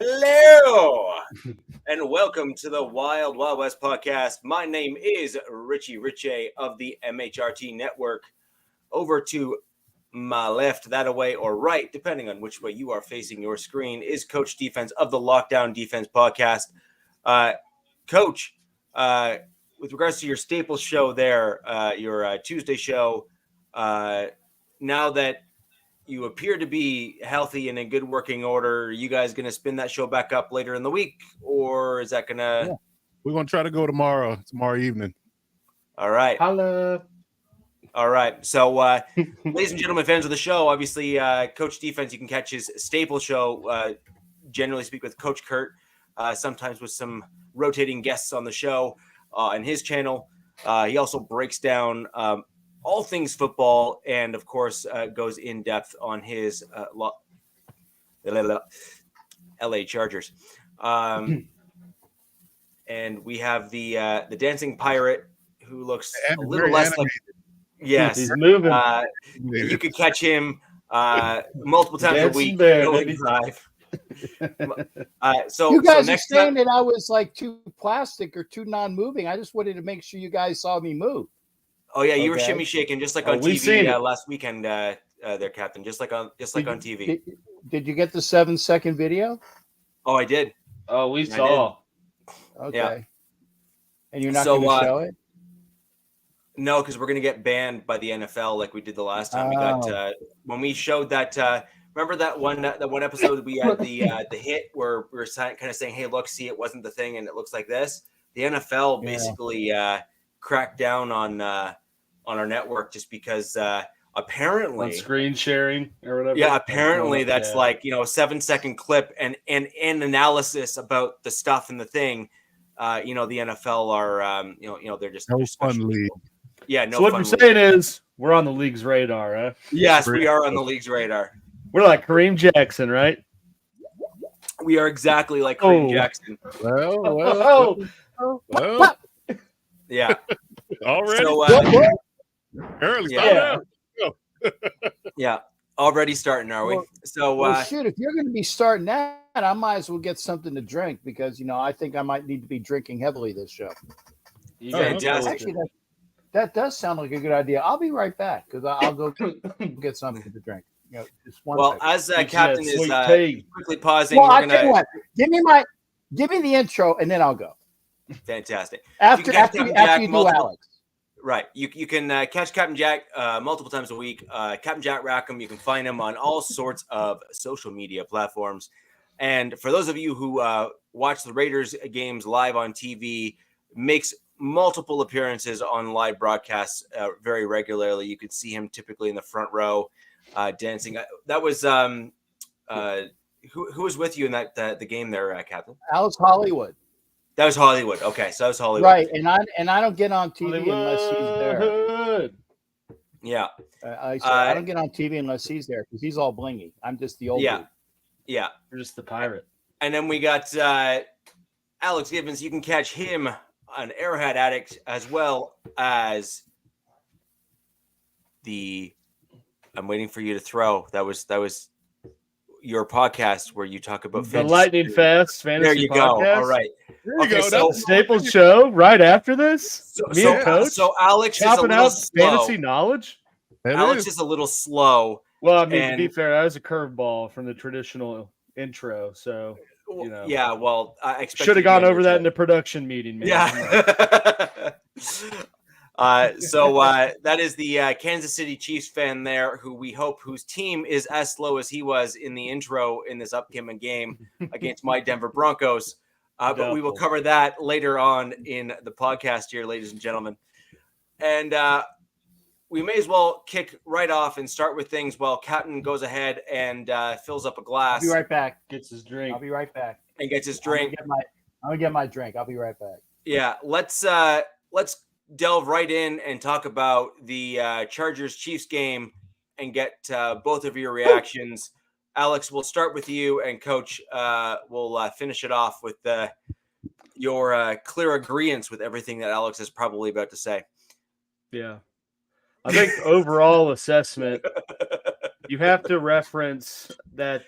Hello, and welcome to the Wild Wild West podcast. My name is RichEh of the MHRT Network. Over to my left, that away, or right, depending on which way you are facing your screen, is Coach Defense of the Lockdown Defense podcast. Coach, with regards to your staple show there, your Tuesday show, now that you appear to be healthy and in good working order, are you guys going to spin that show back up later in the week, or is that going to... Yeah. We're going to try to go tomorrow evening. All right. Holla. All right. So, ladies and gentlemen, fans of the show, obviously, Coach Defense, you can catch his staple show, generally speak, with Coach Kurt, sometimes with some rotating guests on the show on his channel. He also breaks down all things football and, of course, goes in depth on his LA Chargers. And we have the dancing pirate who looks a little less animated. Yes, he's moving. You could catch him multiple times a week. So you guys next are saying that I was like too plastic or too non-moving. I just wanted to make sure you guys saw me move. Oh yeah, you were shimmy shaking just like on TV last weekend, there, Captain. Just like on TV. Did you get the 7-second video? Oh, I did. Oh, we saw. Okay. Yeah. And you're not going to show it? No, because we're going to get banned by the NFL like we did the last time. We got when we showed that. Remember that one episode we had the hit where we were kind of saying, "Hey, look, see, it wasn't the thing, and it looks like this." The NFL basically cracked down on our network just because apparently on screen sharing or whatever. Yeah, apparently that's like a 7-second clip and analysis about the stuff and the thing. The NFL are they're just no fun league. Yeah, no. So what fun you're saying is we're on the league's radar, huh? Yes, we are on the league's radar. We're like Kareem Jackson, right? We are exactly like Kareem Jackson. Well. Yeah. Already. So, early. Yeah. Already starting, are we? Shoot, if you're going to be starting that, I might as well get something to drink because I think I might need to be drinking heavily this show. Fantastic. Actually, that does sound like a good idea. I'll be right back because I'll go get something to drink. Just one second. As Captain is quickly pausing, well, I'll tell you what. Give me the intro and then I'll go. Fantastic. After you do Alex. Right. You can catch Captain Jack multiple times a week. Captain Jack Rackham, you can find him on all sorts of social media platforms. And for those of you who watch the Raiders games live on TV, makes multiple appearances on live broadcasts very regularly. You could see him typically in the front row dancing. That was who was with you in the game there, Captain? Alex Hollywood. That was Hollywood. Okay, so that was Hollywood. Right, and I don't get on TV unless he's there. Yeah. I don't get on TV unless he's there because he's all blingy. I'm just the old dude. Yeah. You're just the pirate. And then we got Alex Gibbons. You can catch him on Arrowhead Addict as well as I'm waiting for you to throw. That was your podcast where you talk about the Lightning Fast fantasy. There you podcast. go. All right. There you go. So that's the Staples show right after this. Coach. So Alex chopping is a out slow. fantasy knowledge. Alex is a little slow. Well, I mean, to be fair, that was a curveball from the traditional intro. So yeah. Well, I expect should have gone over that in the production meeting. Man. Yeah. So that is the Kansas City Chiefs fan there whose team is as slow as he was in the intro in this upcoming game against my Denver Broncos. But we will cover that later on in the podcast here, ladies and gentlemen. And we may as well kick right off and start with things while Captain goes ahead and fills up a glass. I'll be right back. Gets his drink. I'll be right back. And gets his drink. I'm gonna get my drink. I'll be right back. Yeah, let's delve right in and talk about the Chargers-Chiefs game and get both of your reactions. Alex, we'll start with you, and Coach will finish it off with your clear agreement with everything that Alex is probably about to say. Yeah. I think overall assessment, you have to reference that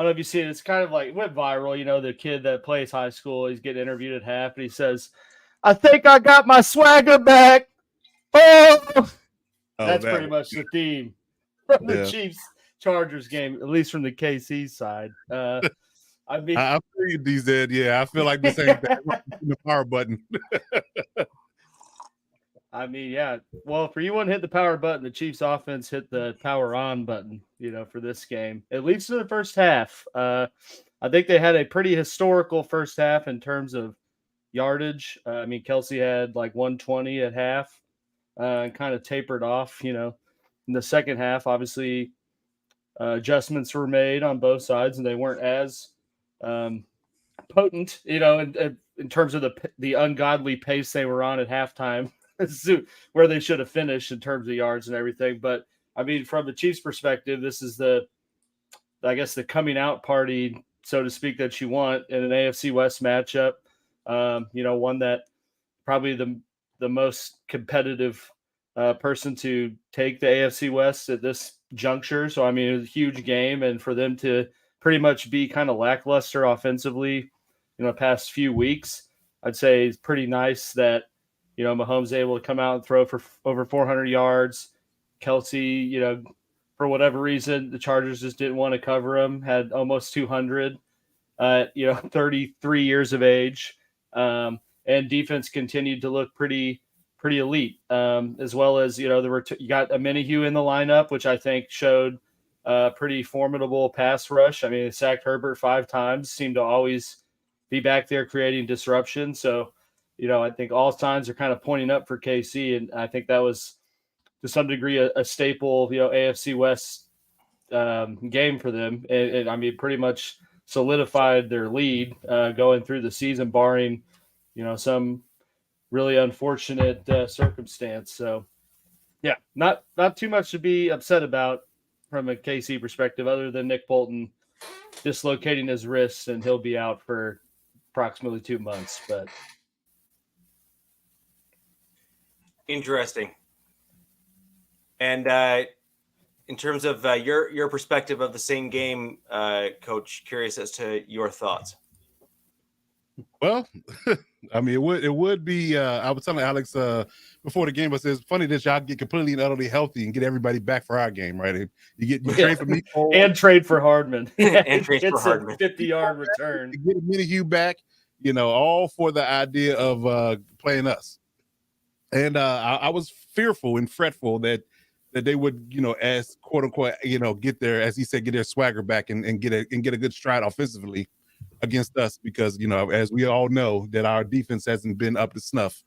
don't know if you see it. It's kind of like it went viral. You know, the kid that plays high school, he's getting interviewed at half, and he says, "I think I got my swagger back." Oh, that's pretty much the theme from the Chiefs Chargers game, at least from the KC side. I mean, I feel you, DZ. Yeah, I feel like the same thing. The power button. I mean, yeah. Well, for you one hit the power button, the Chiefs offense hit the power on button, you know, for this game, at least in the first half. I think they had a pretty historical first half in terms of yardage. I mean, Kelsey had like 120 at half and kind of tapered off, you know. In the second half, obviously, adjustments were made on both sides, and they weren't as potent, you know, in terms of the ungodly pace they were on at halftime. Where they should have finished in terms of yards and everything. But I mean, from the Chiefs' perspective, this is the coming out party, so to speak, that you want in an AFC West matchup. You know, one that probably the most competitive person to take the AFC West at this juncture. So I mean, it was a huge game, and for them to pretty much be kind of lackluster offensively, you know, the past few weeks, I'd say it's pretty nice that, you know, Mahomes able to come out and throw for over 400 yards. Kelsey, you know, for whatever reason, the Chargers just didn't want to cover him, had almost 200, you know, 33 years of age. And defense continued to look pretty elite, as well as, you know, you got a Minihue in the lineup, which I think showed a pretty formidable pass rush. I mean, it sacked Herbert 5 times, seemed to always be back there creating disruption. So, you know, I think all signs are kind of pointing up for KC, and I think that was to some degree a staple, you know, AFC West game for them. And I mean, pretty much solidified their lead going through the season, barring, you know, some really unfortunate circumstance. So, yeah, not too much to be upset about from a KC perspective, other than Nick Bolton dislocating his wrists, and he'll be out for approximately 2 months. But interesting. And in terms of your perspective of the same game, Coach, curious as to your thoughts. Well, I mean, it would be. I was telling Alex before the game, I said it's funny that y'all get completely and utterly healthy and get everybody back for our game, right? You trade for me and trade for Hardman and trade for Hardman, 50-yard return. Get a Minihue back, you know, all for the idea of playing us. And I was fearful and fretful that they would, you know, as quote unquote, you know, get their swagger back and get a good stride offensively against us, because, you know, as we all know, that our defense hasn't been up to snuff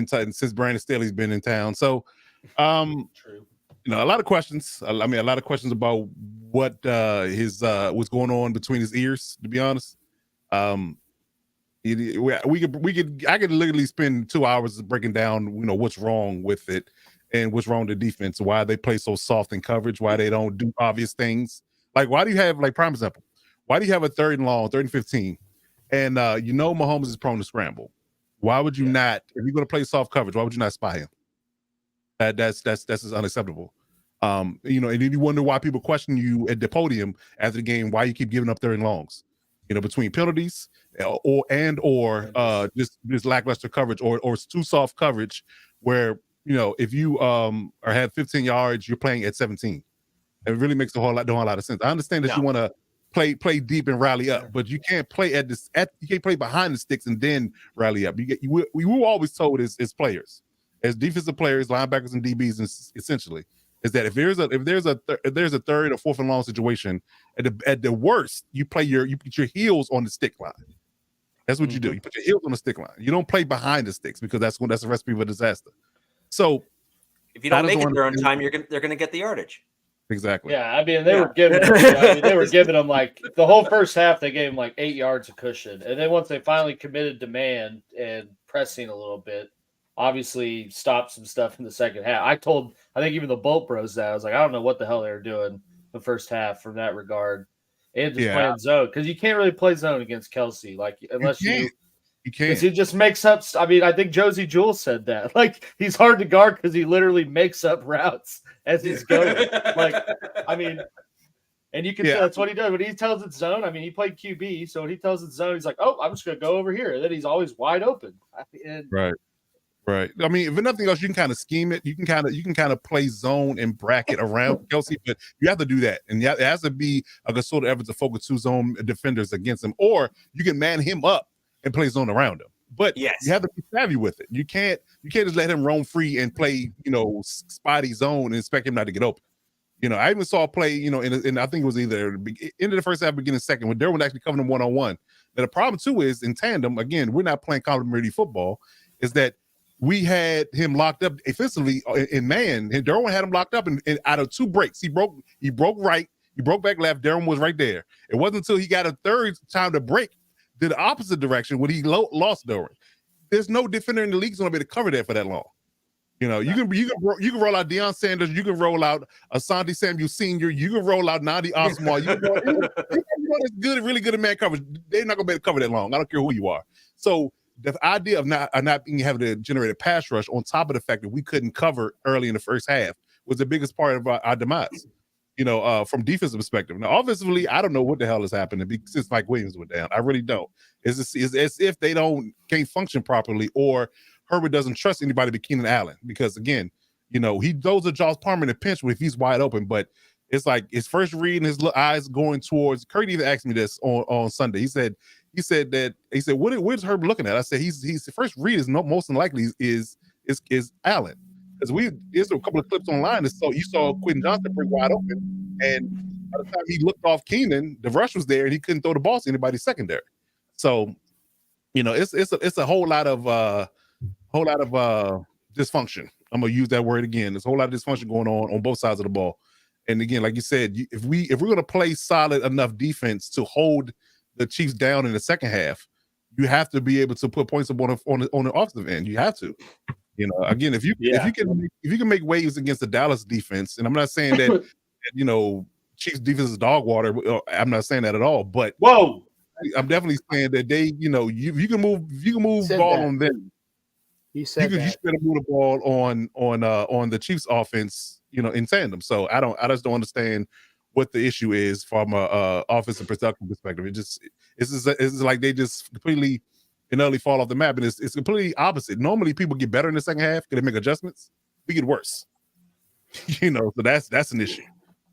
since Brandon Staley's been in town. So, True. You know, a lot of questions. I mean, a lot of questions about what what's going on between his ears, to be honest. I could literally spend 2 hours breaking down, you know, what's wrong with it and what's wrong with the defense, why they play so soft in coverage, why they don't do obvious things. Like, why do you have, like, prime example, why do you have a 3rd and long, 3rd and 15, and you know Mahomes is prone to scramble? Why would you not, if you're going to play soft coverage, why would you not spy him? That's unacceptable. You know, and then you wonder why people question you at the podium after the game, why you keep giving up 3rd and longs, you know, between penalties or just lackluster coverage or it's too soft coverage where, you know, if you have 15 yards, you're playing at 17. It really makes a whole lot of sense. I understand that you want to play deep and rally up, but you can't play you can't play behind the sticks and then rally up. We were always told as players, as defensive players, linebackers and DBs, essentially, is that if there's a 3rd or 4th and long situation, at the worst, you put your heels on the stick line. That's what you do. You put your heels on the stick line. You don't play behind the sticks, because that's a recipe for disaster. So if you don't make it there on time, they're going to get the yardage. Exactly. Yeah, I mean, they were giving them like the whole first half. They gave them like 8 yards of cushion, and then once they finally committed to man and pressing a little bit, obviously stopped some stuff in the second half. I think even the Bolt Bros that I was like, I don't know what the hell they were doing the first half from that regard, and just playing zone, because you can't really play zone against Kelsey, like unless you can't. He just makes up. I mean, I think Josie Jewell said that. Like, he's hard to guard because he literally makes up routes as he's going. Like, I mean, And you can tell that's what he does. When he tells it zone, I mean, he played QB, so when he tells it zone, he's like, "Oh, I'm just going to go over here." And then he's always wide open. Right. I mean, if nothing else, you can kind of scheme it. You can kind of play zone and bracket around Kelsey, but you have to do that, and it has to be a concerted effort to focus 2 zone defenders against him, or you can man him up and play zone around him. But you have to be savvy with it. You can't just let him roam free and play, spotty zone and expect him not to get open. I even saw a play, and I think it was either end of the first half, beginning second, when Derwin actually covered him one-on-one. Now, the problem, too, is in tandem, again, we're not playing complementary football, is that we had him locked up offensively in man, and Derwin had him locked up, and out of 2 breaks, he broke right, he broke back left, Derwin was right there. It wasn't until he got a third time to break to the opposite direction when he lost Derwin. There's no defender in the league that's going to be able to cover that for that long. You can roll out Deion Sanders, you can roll out Asante Samuel Sr., you can roll out Nadi Oswald. It's good, really good at man coverage. They're not going to be able to cover that long. I don't care who you are. So the idea of not being having to generate a pass rush on top of the fact that we couldn't cover early in the first half was the biggest part of our demise. From defensive perspective. Now, offensively, I don't know what the hell is happening since Mike Williams went down. I really don't. It's as if they can't function properly, or Herbert doesn't trust anybody but Keenan Allen, because again, he throws a Jaws Palmer in a pinch if he's wide open, but it's like his first read and his eyes going towards. Kurt even asked me this on Sunday. He said, what is Herbert looking at? I said he's first read is most likely is Allen. Because there's a couple of clips online that you saw Quentin Johnson break wide open, and by the time he looked off Keenan, the rush was there and he couldn't throw the ball to anybody secondary. So, it's a whole lot of dysfunction. I'm gonna use that word again. There's a whole lot of dysfunction going on both sides of the ball. And again, like you said, if we're gonna play solid enough defense to hold the Chiefs down in the second half, you have to be able to put points up on the offensive end. You have to. Again, if you can make waves against the Dallas defense, and I'm not saying that Chiefs defense is dog water. I'm not saying that at all. But I'm definitely saying that they, you can move ball on them. He said you better move the ball on the Chiefs offense, in tandem. So I just don't understand what the issue is from a offensive production perspective. It's like they just completely and utterly fall off the map, and it's completely opposite. Normally, people get better in the second half because they make adjustments. We get worse, So that's an issue.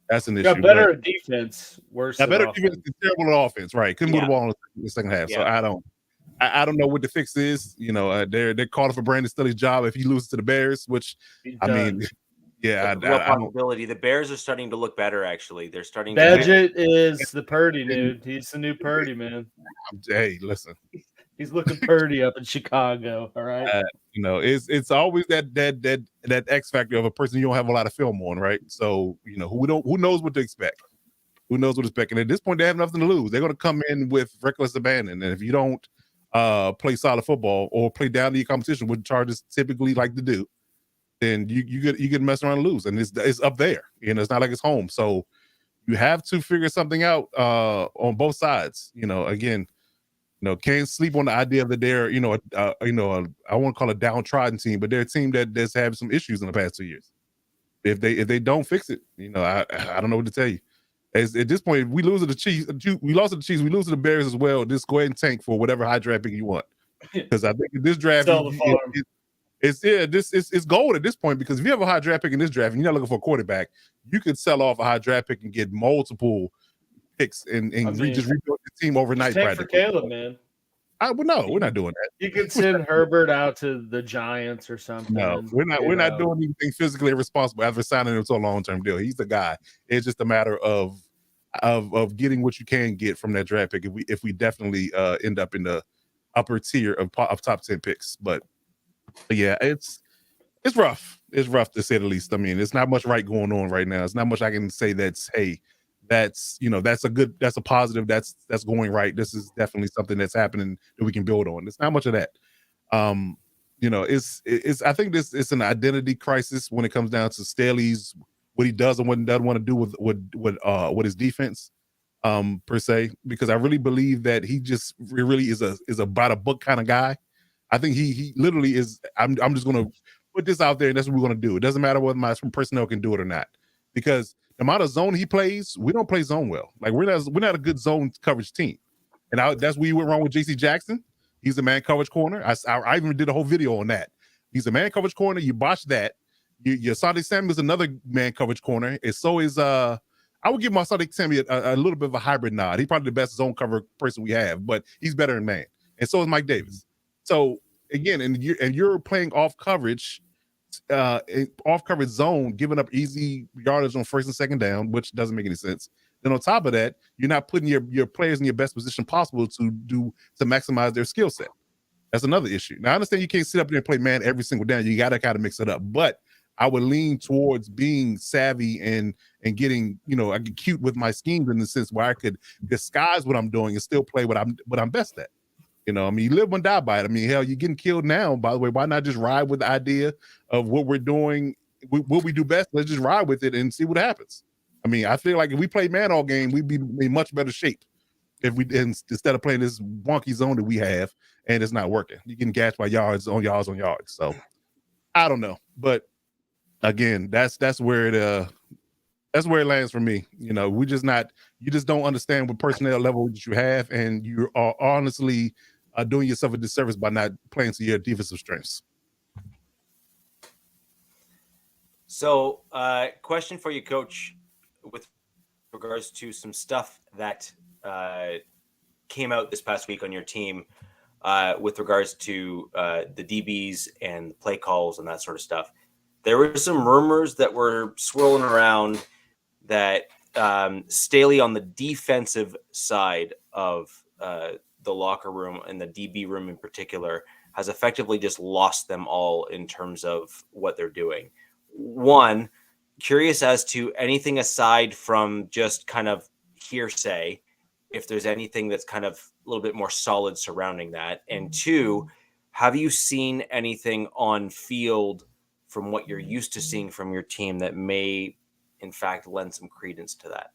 That's an issue. Got better at defense, worse. Better defense, terrible at offense. Right? Couldn't move the ball in the second half. Yeah. So I don't know what the fix is. They're calling for Brandon Staley's job if he loses to the Bears, which possibility. The Bears are starting to look better. Actually, they're starting. Badgett is the Purdy dude. He's the new Purdy man. Hey, listen. He's looking Purdy up in Chicago. All right. It's always that X factor of a person you don't have a lot of film on, right? So who knows what to expect? Who knows what to expect? And at this point, they have nothing to lose. They're going to come in with reckless abandon, and if you don't play solid football or play down to your competition, which Chargers typically like to do, then you get messed around and lose, and it's up there. It's not like it's home. So you have to figure something out on both sides. Again. Can't sleep on the idea that they're, I won't call it a downtrodden team, but they're a team that's had some issues in the past 2 years. If they don't fix it, I don't know what to tell you. At this point, if we lose to the Chiefs, we lost to the Chiefs, we lose to the Bears as well. Just go ahead and tank for whatever high draft pick you want, because I think in this draft, it's gold at this point. Because if you have a high draft pick in this draft and you're not looking for a quarterback, you could sell off a high draft pick and get multiple picks and just rebuild the team overnight. Tank for Caleb, man. No, we're not doing that. You could send Herbert out to the Giants or something. No, we're not doing anything physically irresponsible after signing him to a long-term deal. He's the guy. It's just a matter of getting what you can get from that draft pick if we definitely end up in the upper tier of top 10 picks. But yeah, it's rough. It's rough to say the least. I mean, it's not much right going on right now. It's not much I can say that's a positive, that's going right. This is definitely something that's happening that we can build on. It's not much of that. It's I think it's an identity crisis when it comes down to Staley's what he does and what he doesn't want to do with his defense, per se, because I really believe that he just really is a by the book kind of guy. I think he literally is. I'm just going to put this out there, and that's what we're going to do. It doesn't matter whether my personnel can do it or not, because the amount of zone he plays, we don't play zone well. Like we're not a good zone coverage team, and that's where you went wrong with J.C. Jackson. He's a man coverage corner. I even did a whole video on that. He's a man coverage corner. You botched that. Your Sadiq Samuel's another man coverage corner. And so is I would give my Sadiq Samuel a little bit of a hybrid nod. He's probably the best zone cover person we have, but he's better than man. And so is Mike Davis. So again, and you're playing off coverage zone, giving up easy yardage on first and second down, which doesn't make any sense. Then on top of that, you're not putting your players in your best position possible to maximize their skill set. That's another issue. Now I understand you can't sit up there and play man every single down. You got to kind of mix it up. But I would lean towards being savvy and getting, I get cute with my schemes in the sense where I could disguise what I'm doing and still play what I'm best at. You live one, die by it. Hell, you're getting killed now. By the way, why not just ride with the idea of what we're doing, what we do best? Let's just ride with it and see what happens. I feel like if we played man all game, we'd be in much better shape if we instead of playing this wonky zone that we have and it's not working. You're getting gashed by yards on yards on yards. So I don't know, but again, that's where it lands for me. You just don't understand what personnel level that you have, and you are honestly doing yourself a disservice by not playing to your defensive strengths. So, question for you, Coach, with regards to some stuff that came out this past week on your team with regards to the DBs and the play calls and that sort of stuff. There were some rumors that were swirling around that Staley on the defensive side of the locker room and the DB room in particular has effectively just lost them all in terms of what they're doing. One, curious as to anything aside from just kind of hearsay, if there's anything that's kind of a little bit more solid surrounding that. And two, have you seen anything on field from what you're used to seeing from your team that may, in fact, lend some credence to that?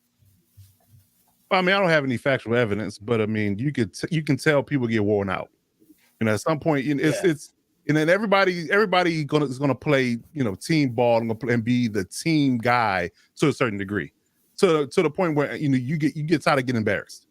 Well, I don't have any factual evidence, but you can tell people get worn out. At some point, it's and then everybody is gonna play, team ball and be the team guy to a certain degree, to the point where you get tired of getting embarrassed.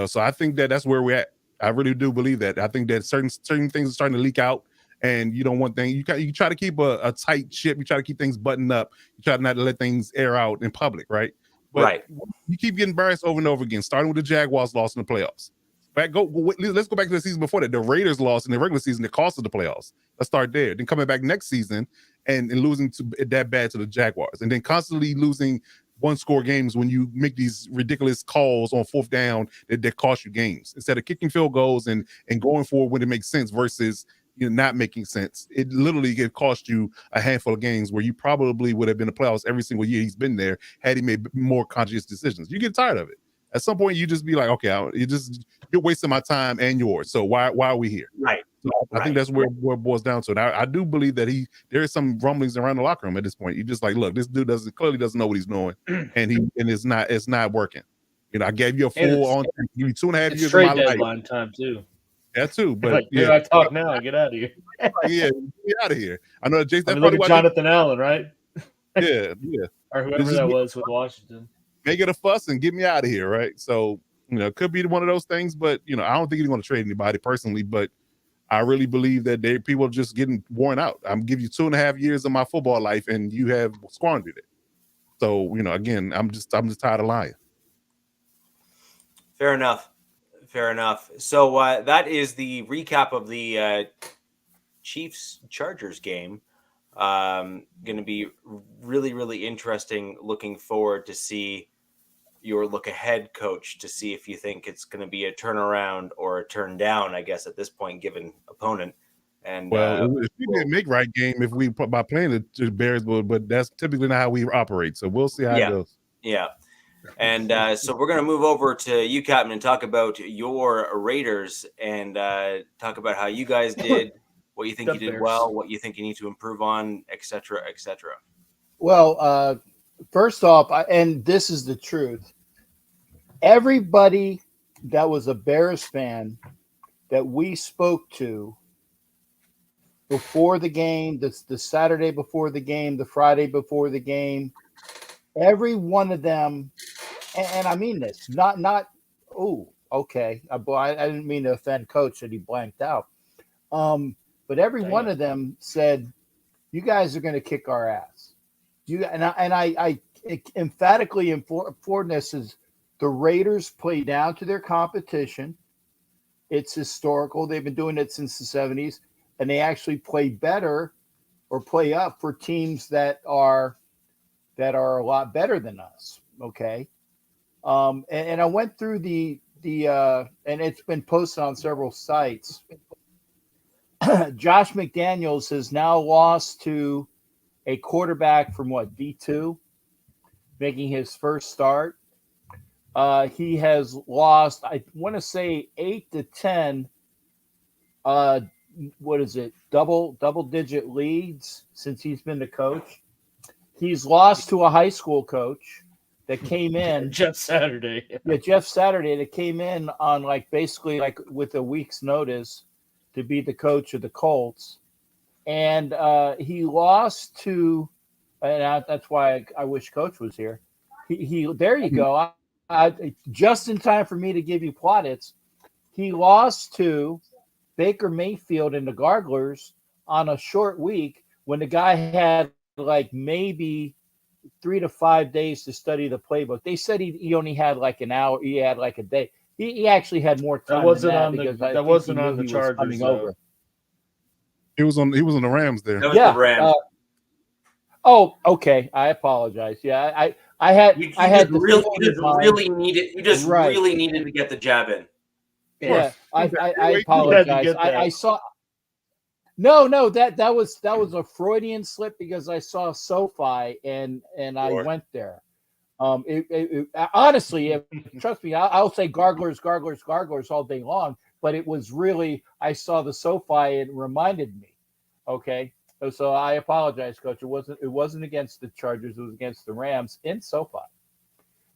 So I think that's where we're at. I really do believe that. I think that certain things are starting to leak out. And you don't want things. You try to keep a tight ship. You try to keep things buttoned up. You try not to let things air out in public, right? But right. You keep getting embarrassed over and over again. Starting with the Jaguars loss in the playoffs. Let's go back to the season before that. The Raiders lost in the regular season that cost us the playoffs. Let's start there. Then coming back next season and losing that bad to the Jaguars, and then constantly losing one-score games when you make these ridiculous calls on fourth down that cost you games instead of kicking field goals and going forward when it makes sense versus not making sense. It literally could cost you a handful of games where you probably would have been in the playoffs every single year he's been there had he made more conscious decisions. You get tired of it. At some point, you just be like, okay, you're wasting my time and yours. So why are we here? Right. So I think that's where it boils down to. And I do believe that there is some rumblings around the locker room at this point. You just like, look, this dude clearly doesn't know what he's doing, and it's not working. I gave you a full on, give you 2.5 years of my life. Deadline time too. That too, but I talk now. Get out of here. Yeah, get out of here. I know Jason. Look at Jonathan Allen, right? Yeah, or whoever that was with Washington. Make it a fuss and get me out of here, right? So it could be one of those things, but I don't think he's going to trade anybody personally. But I really believe that people are just getting worn out. I'm giving you 2.5 years of my football life, and you have squandered it. So again, I'm just tired of lying. Fair enough. So that is the recap of the Chiefs-Chargers game. Going to be really, really interesting. Looking forward to see your look ahead, Coach, to see if you think it's going to be a turnaround or a turn down, I guess, at this point, given opponent. And if we didn't make right game if we by playing the Bears, but that's typically not how we operate. So we'll see how it goes. Yeah. And so we're going to move over to you, Captain, and talk about your Raiders and talk about how you guys did, what you think you did well, what you think you need to improve on, et cetera, et cetera. Well, first off, and this is the truth, everybody that was a Bears fan that we spoke to before the game, the Saturday before the game, the Friday before the game, every one of them, and I mean this, not. Oh, okay. I didn't mean to offend Coach that he blanked out. But every one of them said, "You guys are going to kick our ass." I emphatically inform this is the Raiders play down to their competition. It's historical. They've been doing it since the 70s, and they actually play better or play up for teams that are a lot better than us. Okay. And I went through the and it's been posted on several sites. Josh McDaniels has now lost to a quarterback from D2, making his first start. He has lost, I want to say 8 to 10. What is it? Double digit leads since he's been the coach. He's lost to a high school coach that came in Jeff Saturday. Yeah, Jeff Saturday that came in on basically with a week's notice to be the coach of the Colts. And he lost to, and that's why I wish Coach was here. He there you go. Just in time for me to give you plaudits. He lost to Baker Mayfield and the Garglers on a short week when the guy had maybe 3 to 5 days to study the playbook. They said he only had an hour. He had a day. He actually had more time. That wasn't than on the. That wasn't on the Chargers. Over. He was on the Rams there. That was the Rams. Oh, okay. I apologize. Yeah, I had really needed to get the jab in. Yeah, I apologize. I saw. No, that was a Freudian slip because I saw SoFi and I went there. Honestly, trust me, I'll say garglers all day long, but it was really I saw the SoFi and it reminded me. Okay, so I apologize, Coach. It wasn't against the Chargers. It was against the Rams in SoFi.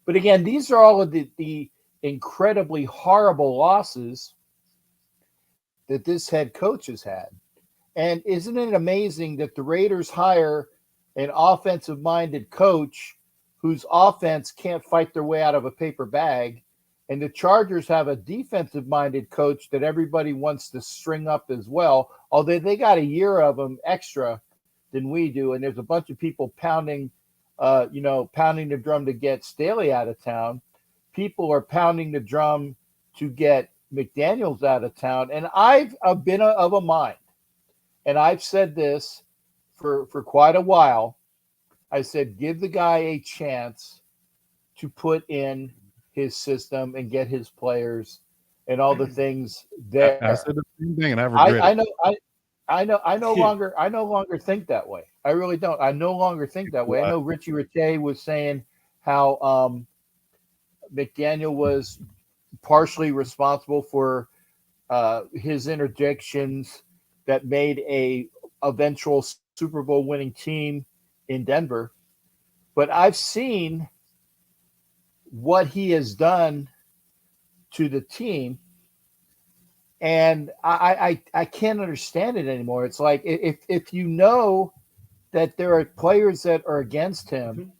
But again, these are all of the incredibly horrible losses that this head coach has had. And isn't it amazing that the Raiders hire an offensive-minded coach whose offense can't fight their way out of a paper bag, and the Chargers have a defensive-minded coach that everybody wants to string up as well, although they got a year of them extra than we do, and there's a bunch of people pounding the drum to get Staley out of town. People are pounding the drum to get McDaniels out of town, and I've been of a mind. And I've said this for quite a while. I said, give the guy a chance to put in his system and get his players and all the things there. I said the same thing, and I regret it. I no longer think that way. I really don't. I no longer think that way. I know RichEh was saying how McDaniel was partially responsible for his interjections that made a eventual Super Bowl winning team in Denver. But I've seen what he has done to the team, and I can't understand it anymore. It's like if you know that there are players that are against him,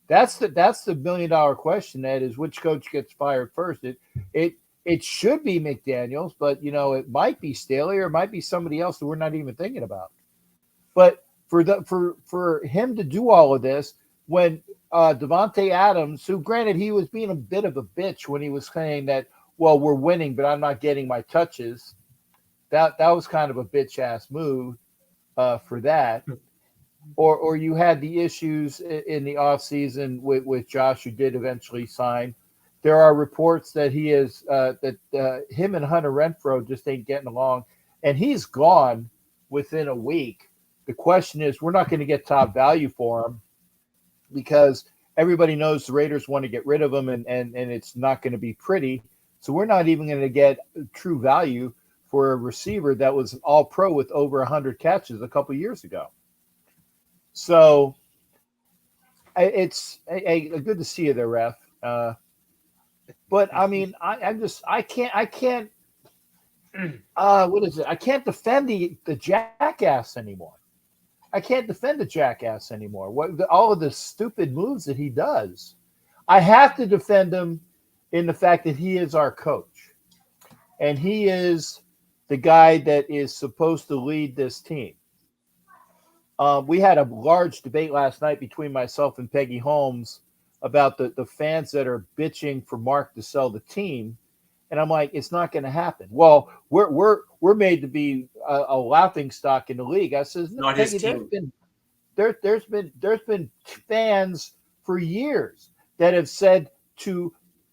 that's the $1 million question. That is, which coach gets fired first? It should be McDaniels, but it might be Staley or it might be somebody else that we're not even thinking about. But for him to do all of this when Devontae Adams, who granted he was being a bit of a bitch when he was saying that, well, we're winning, but I'm not getting my touches. That was kind of a bitch ass move for that. Or you had the issues in the offseason with Josh, who did eventually sign. There are reports that he is him and Hunter Renfrow just ain't getting along, and he's gone within a week. The question is, we're not going to get top value for him because everybody knows the Raiders want to get rid of him, and it's not going to be pretty. So we're not even going to get true value for a receiver that was an all-pro with over 100 catches a couple years ago. So it's good to see you there, Ref. But I mean, I can't. What is it? I can't defend the jackass anymore. I can't defend the jackass anymore. All of the stupid moves that he does. I have to defend him in the fact that he is our coach. And he is the guy that is supposed to lead this team. We had a large debate last night between myself and Peggy Holmes about the fans that are bitching for Mark to sell the team. And I'm like, it's not going to happen. Well, we're made to be a laughing stock in the league. I says, no, not Peggy, his team. there's been fans for years that have said to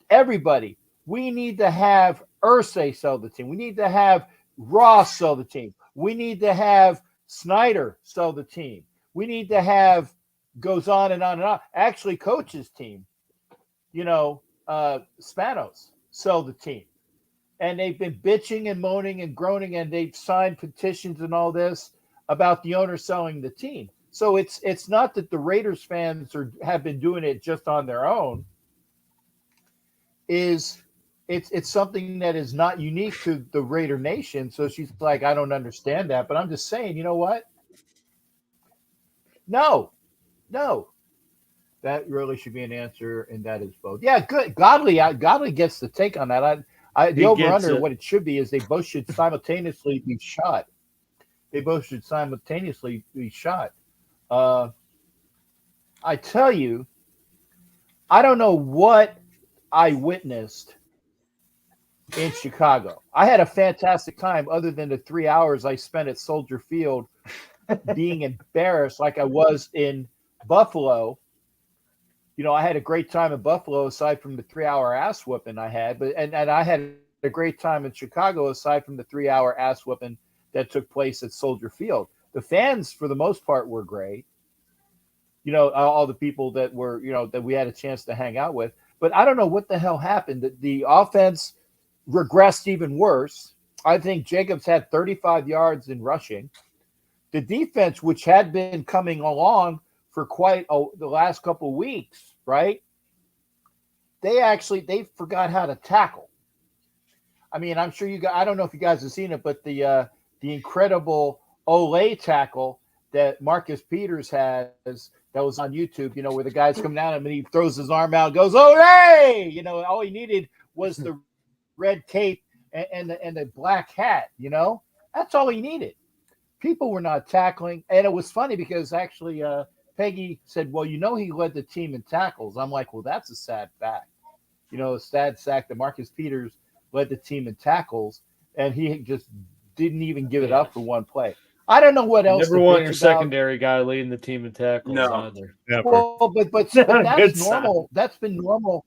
everybody, we need to have Irsay sell the team. We need to have Ross sell the team. We need to have Snyder sell the team. We need to have, goes on and on and on. Actually, coach's team, Spanos sell the team. And they've been bitching and moaning and groaning, and they've signed petitions and all this about the owner selling the team. So it's not that the Raiders fans have been doing it just on their own. It's something that is not unique to the Raider Nation. So she's like, I don't understand that. But I'm just saying, you know what? No. That really should be an answer, and that is both. Yeah, good. Godly gets the take on that. The over-under, what it should be is they both should simultaneously be shot. I tell you, I don't know what I witnessed in Chicago. I had a fantastic time other than the 3 hours I spent at Soldier Field being embarrassed like I was in Buffalo. I had a great time in Buffalo aside from the 3-hour ass whooping I had, but I had a great time in Chicago aside from the 3-hour ass whooping that took place at Soldier Field. The fans, for the most part, were great. All the people that were, that we had a chance to hang out with. But I don't know what the hell happened. The offense regressed even worse. I think Jacobs had 35 yards in rushing. The defense, which had been coming along for quite the last couple of weeks, right? They forgot how to tackle. I mean, I'm sure I don't know if you guys have seen it, but the incredible Olay tackle that Marcus Peters has that was on YouTube, where the guy's coming down and he throws his arm out and goes, Olay! All he needed was the red cape and the black hat, That's all he needed. People were not tackling. And it was funny because actually Peggy said, well, he led the team in tackles. I'm like, well, that's a sad fact. A sad fact that Marcus Peters led the team in tackles, and he just didn't even give it up for one play. I don't know what else. Never want your secondary guy leading the team in tackles either. Well, but that's normal. That's been normal.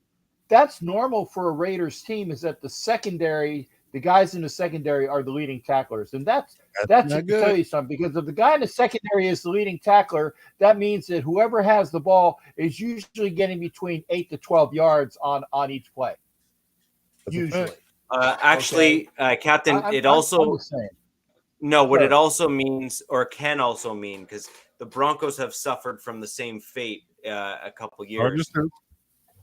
That's normal for a Raiders team, is that the guys in the secondary are the leading tacklers. And that's to tell you something, because if the guy in the secondary is the leading tackler, that means that whoever has the ball is usually getting between 8 to 12 yards on each play. Usually. Captain, it also means, or can also mean, because the Broncos have suffered from the same fate a couple years.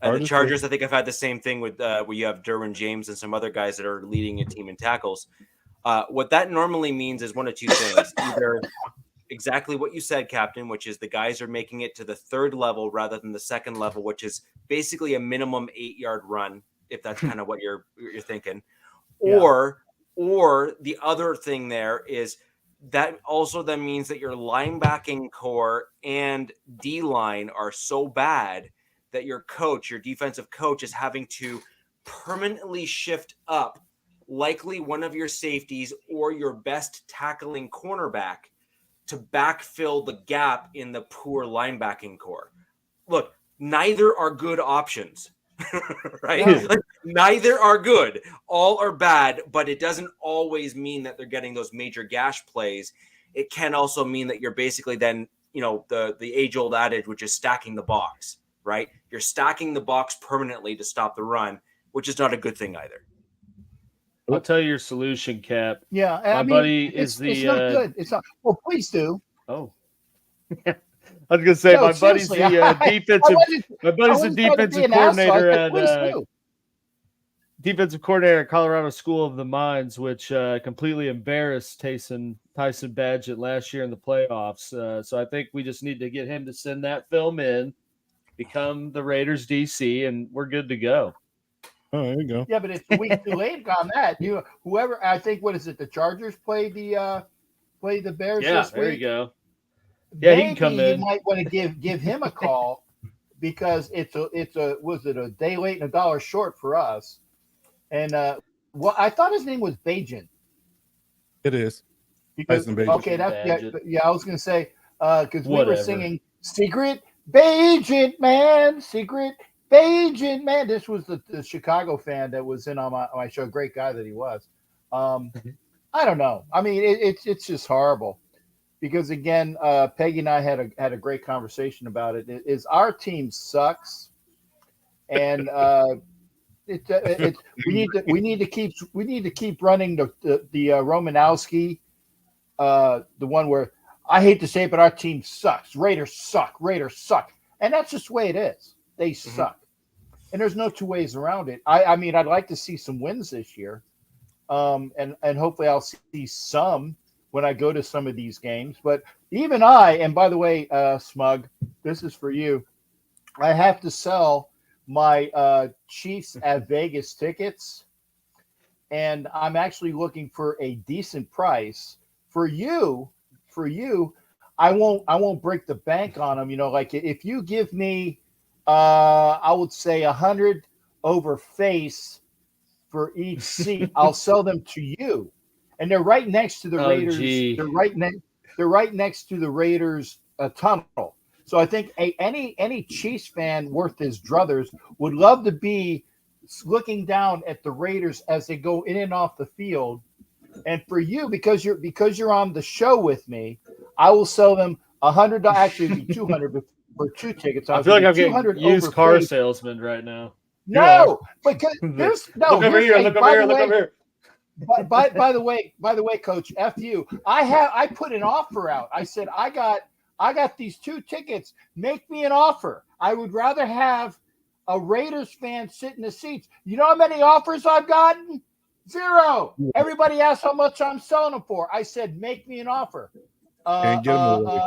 The Chargers, I think, have had the same thing with where you have Derwin James and some other guys that are leading a team in tackles. What that normally means is one of two things: either exactly what you said, Captain, which is the guys are making it to the third level rather than the second level, which is basically a minimum 8-yard run, if that's kind of what you're thinking. Yeah. Or the other thing there is that also then means that your linebacking core and D-line are so bad that your defensive coach, is having to permanently shift up likely one of your safeties or your best tackling cornerback to backfill the gap in the poor linebacking core. Look, neither are good options, right? Yeah. Like, neither are good. All are bad, but it doesn't always mean that they're getting those major gash plays. It can also mean that you're basically then, the age-old adage, which is stacking the box, right? You're stacking the box permanently to stop the run, which is not a good thing either. I'll tell you your solution, Cap. Yeah, my buddy is it's not good. It's not. Well, please do. Oh, I was gonna say my buddy's the defensive. My buddy's the defensive coordinator at. defensive coordinator at Colorado School of the Mines, which completely embarrassed Tyson Badgett last year in the playoffs. So I think we just need to get him to send that film in, become the Raiders DC, and we're good to go. Oh, there you go. Yeah, but it's a week too late on that. Whoever, I think, what is it? The Chargers played the Bears Yeah, this there week. you go. Yeah, he can Maybe come in. you might want to give him a call because it's a day late and $1 short for us. And I thought his name was Bajan. It is. Because Tyson Bagent. okay, that's Badgett. yeah. I was gonna say because we were Whatever. singing "Secret Bagent Man," "Secret Bagent Man." This was the Chicago fan that was in on my show. Great guy that he was. I don't know. I mean, it's just horrible because again, Peggy and I had a great conversation about it. Is our team sucks, and we need to keep running the Romanowski. The one where I hate to say it, but our team sucks. Raiders suck. And that's just the way it is. They suck. And there's no two ways around it. I mean, I'd like to see some wins this year. And hopefully I'll see some when I go to some of these games. But even and by the way, Smug, this is for you. I have to sell my Chiefs at Vegas tickets. And I'm actually looking for a decent price. For you, I won't break the bank on them. Like if you give me, I would say 100 over face for each seat, I'll sell them to you. And they're right next to the Raiders. Gee. They're right next to the Raiders tunnel. So I think any Chiefs fan worth his druthers would love to be looking down at the Raiders as they go in and off the field. And for you, because you're on the show with me, I will sell them $100. Actually, it'd be $200 for 2 tickets. I feel like I'm getting 200 used car overpaid. salesman right now. No, because there's no. Look over here. Look over here. By the way, Coach, F you. I put an offer out. I said I got these 2 tickets. Make me an offer. I would rather have a Raiders fan sit in the seats. You know how many offers I've gotten? 0. Everybody asked how much I'm selling them for. I said, make me an offer. Can't give them away.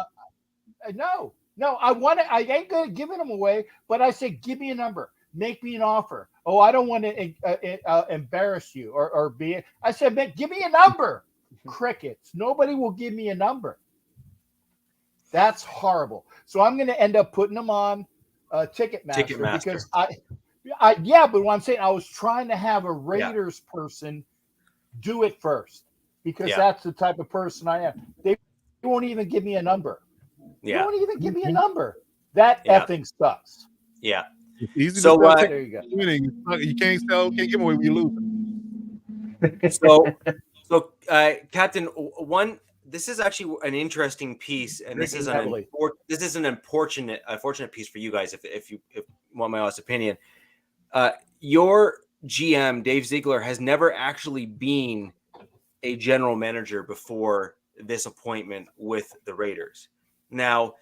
No, I ain't gonna give them away, but I said, give me a number, make me an offer. Oh, I don't want to embarrass you or be. I said, give me a number. Crickets. Nobody will give me a number. That's horrible. So I'm going to end up putting them on Ticketmaster because but what I'm saying, I was trying to have a Raiders person do it first because that's the type of person I am. They won't even give me a number. Yeah. They won't even give me a number. That effing sucks. Yeah. It's easy So, to there you go. You can't give them away when you lose. So, Captain, this is actually an interesting piece, and this is an unfortunate piece for you guys. If you want my honest opinion, your GM Dave Ziegler has never actually been a general manager before this appointment with the Raiders. Now,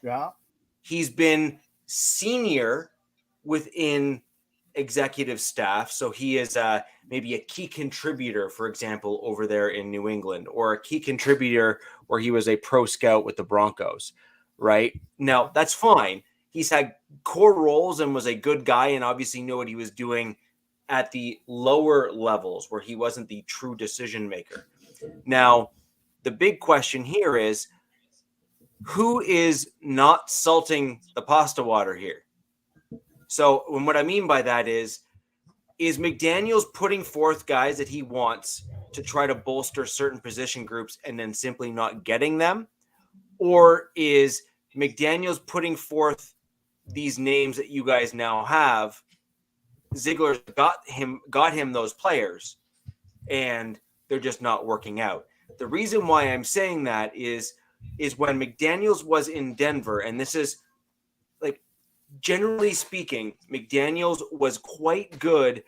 he's been senior within executive staff, so he is maybe a key contributor, for example, over there in New England, or a key contributor where he was a pro scout with the Broncos, right? Now, that's fine. He's had core roles and was a good guy and obviously knew what he was doing at the lower levels where he wasn't the true decision maker. Now, the big question here is, who is not salting the pasta water here? So what I mean by that is McDaniels putting forth guys that he wants to try to bolster certain position groups and then simply not getting them? Or is McDaniels putting forth these names that you guys now have? Ziegler's got him those players, and they're just not working out. The reason why I'm saying that is when McDaniels was in Denver, and this is like, generally speaking, McDaniels was quite good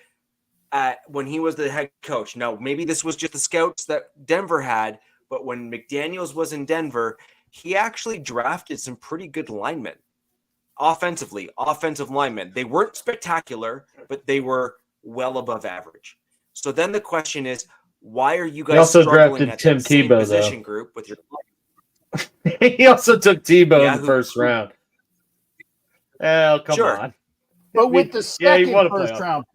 at when he was the head coach. Now, maybe this was just the scouts that Denver had, but when McDaniels was in Denver, he actually drafted some pretty good linemen. Offensive linemen. They weren't spectacular, but they were well above average. So then the question is, why are you He guys also struggling drafted at Tim that same Tebow, position though. group with your He also took Tebow Yeah, in the first round. Oh, come Sure. on. But with the Yeah, he second won a first playoff. round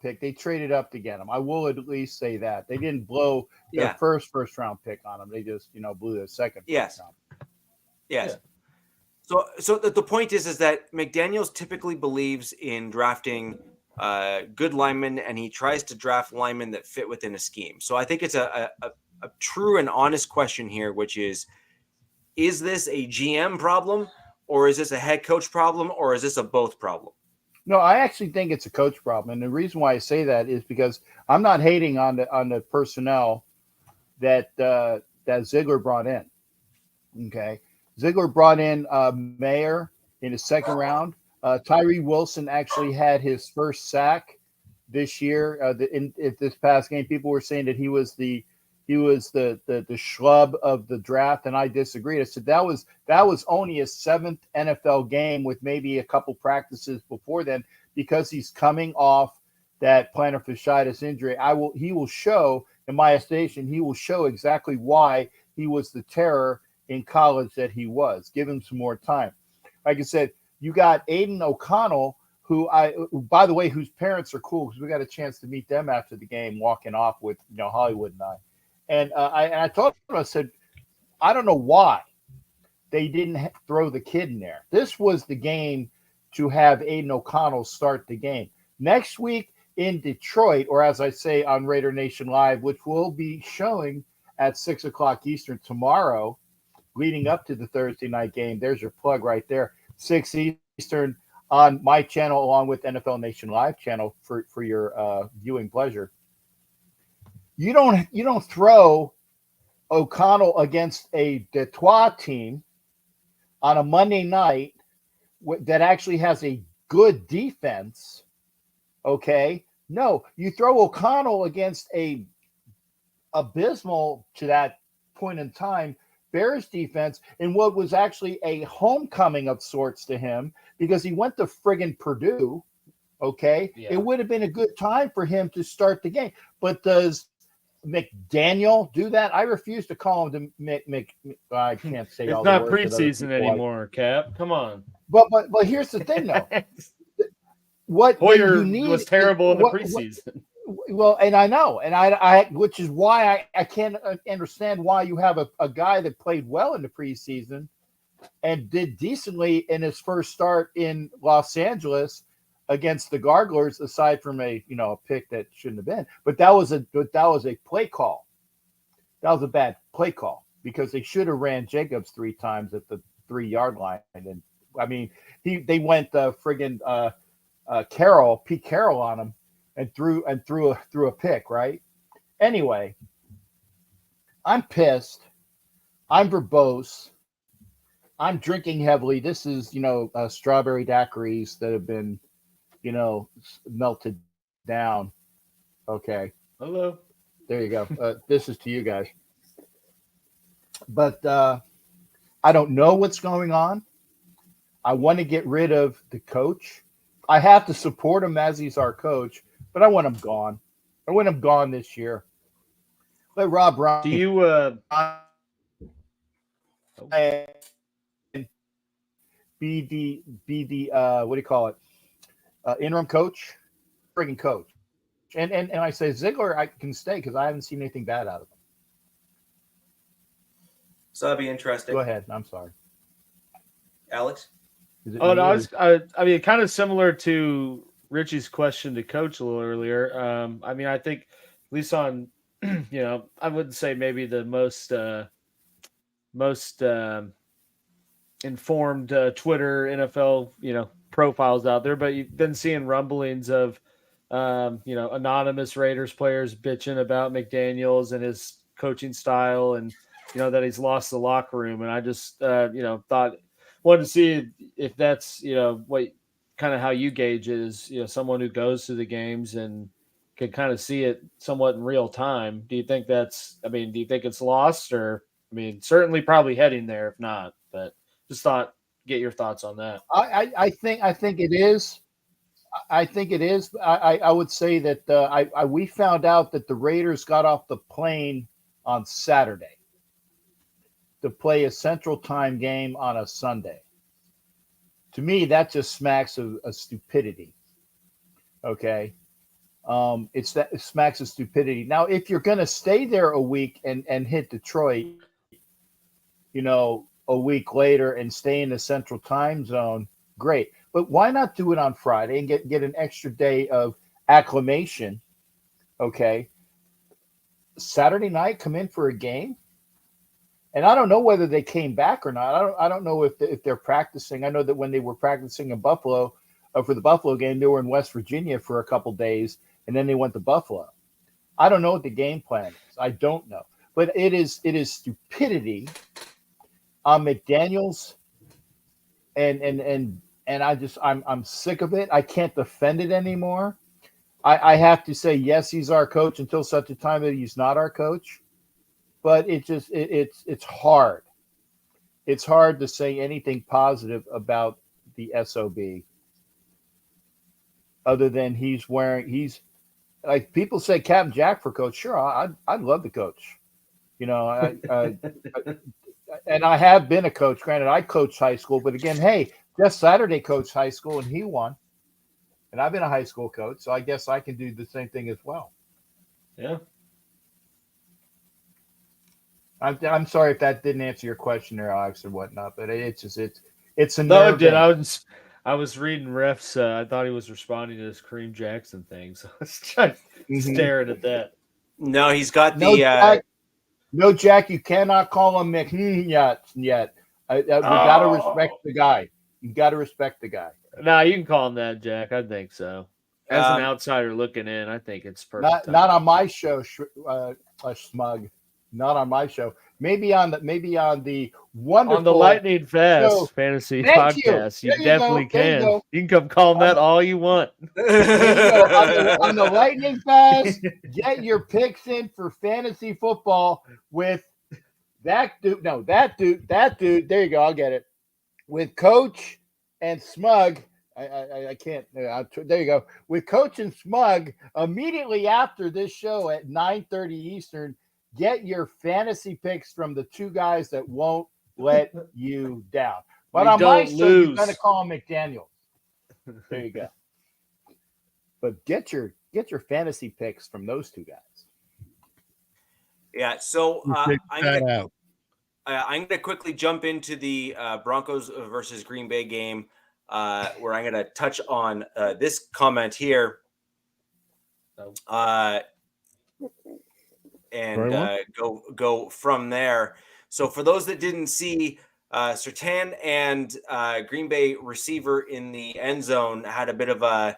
pick, they traded up to get him. I will at least say that they didn't blow their Yeah. first round pick on him. They just blew their second Yes. round. Yes. Yeah. So the point is that McDaniels typically believes in drafting good linemen, and he tries to draft linemen that fit within a scheme. So I think it's a true and honest question here, which is this a GM problem, or is this a head coach problem, or is this a both problem? No, I actually think it's a coach problem, and the reason why I say that is because I'm not hating on the personnel that Ziegler brought in. Okay, Ziegler brought in Mayer in the second round. Tyree Wilson actually had his first sack this year. In this past game, people were saying that he was the schlub of the draft, and I disagreed. I said that was only his 7th NFL game with maybe a couple practices before then, because he's coming off that plantar fasciitis injury. He will show, in my estimation, he will show exactly why he was the terror in college that he was. Give him some more time. Like I said, you got Aiden O'Connell, who by the way, whose parents are cool, because we got a chance to meet them after the game, walking off with Hollywood and I. And I told him, I said, I don't know why they didn't throw the kid in there. This was the game to have Aiden O'Connell start the game. Next week in Detroit, or as I say on Raider Nation Live, which will be showing at 6 o'clock Eastern tomorrow, leading up to the Thursday night game. There's your plug right there. 6 Eastern on my channel, along with NFL Nation Live channel for your viewing pleasure. You don't throw O'Connell against a Detroit team on a Monday night that actually has a good defense. Okay, no, you throw O'Connell against a abysmal to that point in time Bears defense in what was actually a homecoming of sorts to him, because he went to friggin' Purdue. Okay, Yeah. It would have been a good time for him to start the game, but does McDaniel do that? I refuse to call him I can't say It's all not the words that other preseason people anymore, Cap. Come on. But here's the thing, though. What Hoyer you need was terrible in the what- preseason. Well, and I know, and I which is why I can't understand why you have a guy that played well in the preseason and did decently in his first start in Los Angeles against the Garglers, aside from a pick that shouldn't have been. But that was a play call. That was a bad play call, because they should have ran Jacobs 3 times at the 3-yard line. And I mean, they went Pete Carroll on him and threw a pick, right? Anyway, I'm pissed. I'm verbose. I'm drinking heavily. This is strawberry daiquiris that have been melted down. Okay. Hello. There you go. This is to you guys. But I don't know what's going on. I want to get rid of the coach. I have to support him as he's our coach, but I want him gone. I want him gone this year. Let Rob Ryan Do you be the what do you call it? Interim coach, friggin' coach. And I say Ziegler, I can stay because I haven't seen anything bad out of him. So that'd be interesting. Go ahead. I'm sorry, Alex. Oh no, I mean, kind of similar to Richie's question to Coach a little earlier. I mean, I think at least on, I wouldn't say maybe the most informed Twitter NFL profiles out there, but you've been seeing rumblings of anonymous Raiders players bitching about McDaniels and his coaching style, and that he's lost the locker room. And I just wanted to see if that's what kind of how you gauge it, is someone who goes to the games and can kind of see it somewhat in real time. Do you think do you think it's lost, or certainly probably heading there if not, but just get your thoughts on that. I think it is. I think it is. I would say that we found out that the Raiders got off the plane on Saturday to play a Central Time game on a Sunday. To me, that just smacks of stupidity. Okay, it smacks of stupidity. Now, if you're going to stay there a week and hit Detroit, a week later and stay in the Central Time zone, great. But why not do it on Friday and get an extra day of acclimation? Okay, Saturday night, come in for a game. And I don't know whether they came back or not. I don't know if they're practicing. I know that when they were practicing in Buffalo for the Buffalo game, they were in West Virginia for a couple days, and then they went to Buffalo. I don't know what the game plan is. I don't know, but it is stupidity on McDaniels, and I'm sick of it. I can't defend it anymore. I have to say yes, he's our coach until such a time that he's not our coach. But it's hard. It's hard to say anything positive about the SOB other than he's like people say Captain Jack for coach. Sure, I'd love to coach. And I have been a coach. Granted, I coached high school, but again, hey, Jeff Saturday coached high school and he won. And I've been a high school coach, so I guess I can do the same thing as well. Yeah. I'm sorry if that didn't answer your question there, Alex, or whatnot, but it's a no, it did. I was reading refs. I thought he was responding to this Kareem Jackson thing, so I was staring at that. No, he's got no, Jack, you cannot call him Mick yet. We got to respect the guy. You got to respect the guy. No, you can call him that, Jack. I think so. As an outsider looking in, I think it's perfect. Not on my show, Smug. Not on my show. Maybe on the wonderful on the Lightning Fast Fantasy Podcast. You definitely can. You can come call them that all you want. on the Lightning Fast, get your picks in for fantasy football with that dude. No, that dude. There you go. I'll get it. With Coach and Smug. I can't. There you go. With Coach and Smug immediately after this show at 9:30 Eastern. Get your fantasy picks from the two guys that won't let you down. But on my show, you're going to call McDaniels. There you go. But get your fantasy picks from those two guys. Yeah. So I'm going to quickly jump into the Broncos versus Green Bay game, where I'm going to touch on this comment here. And go from there. So for those that didn't see, Surtain and Green Bay receiver in the end zone had a bit of a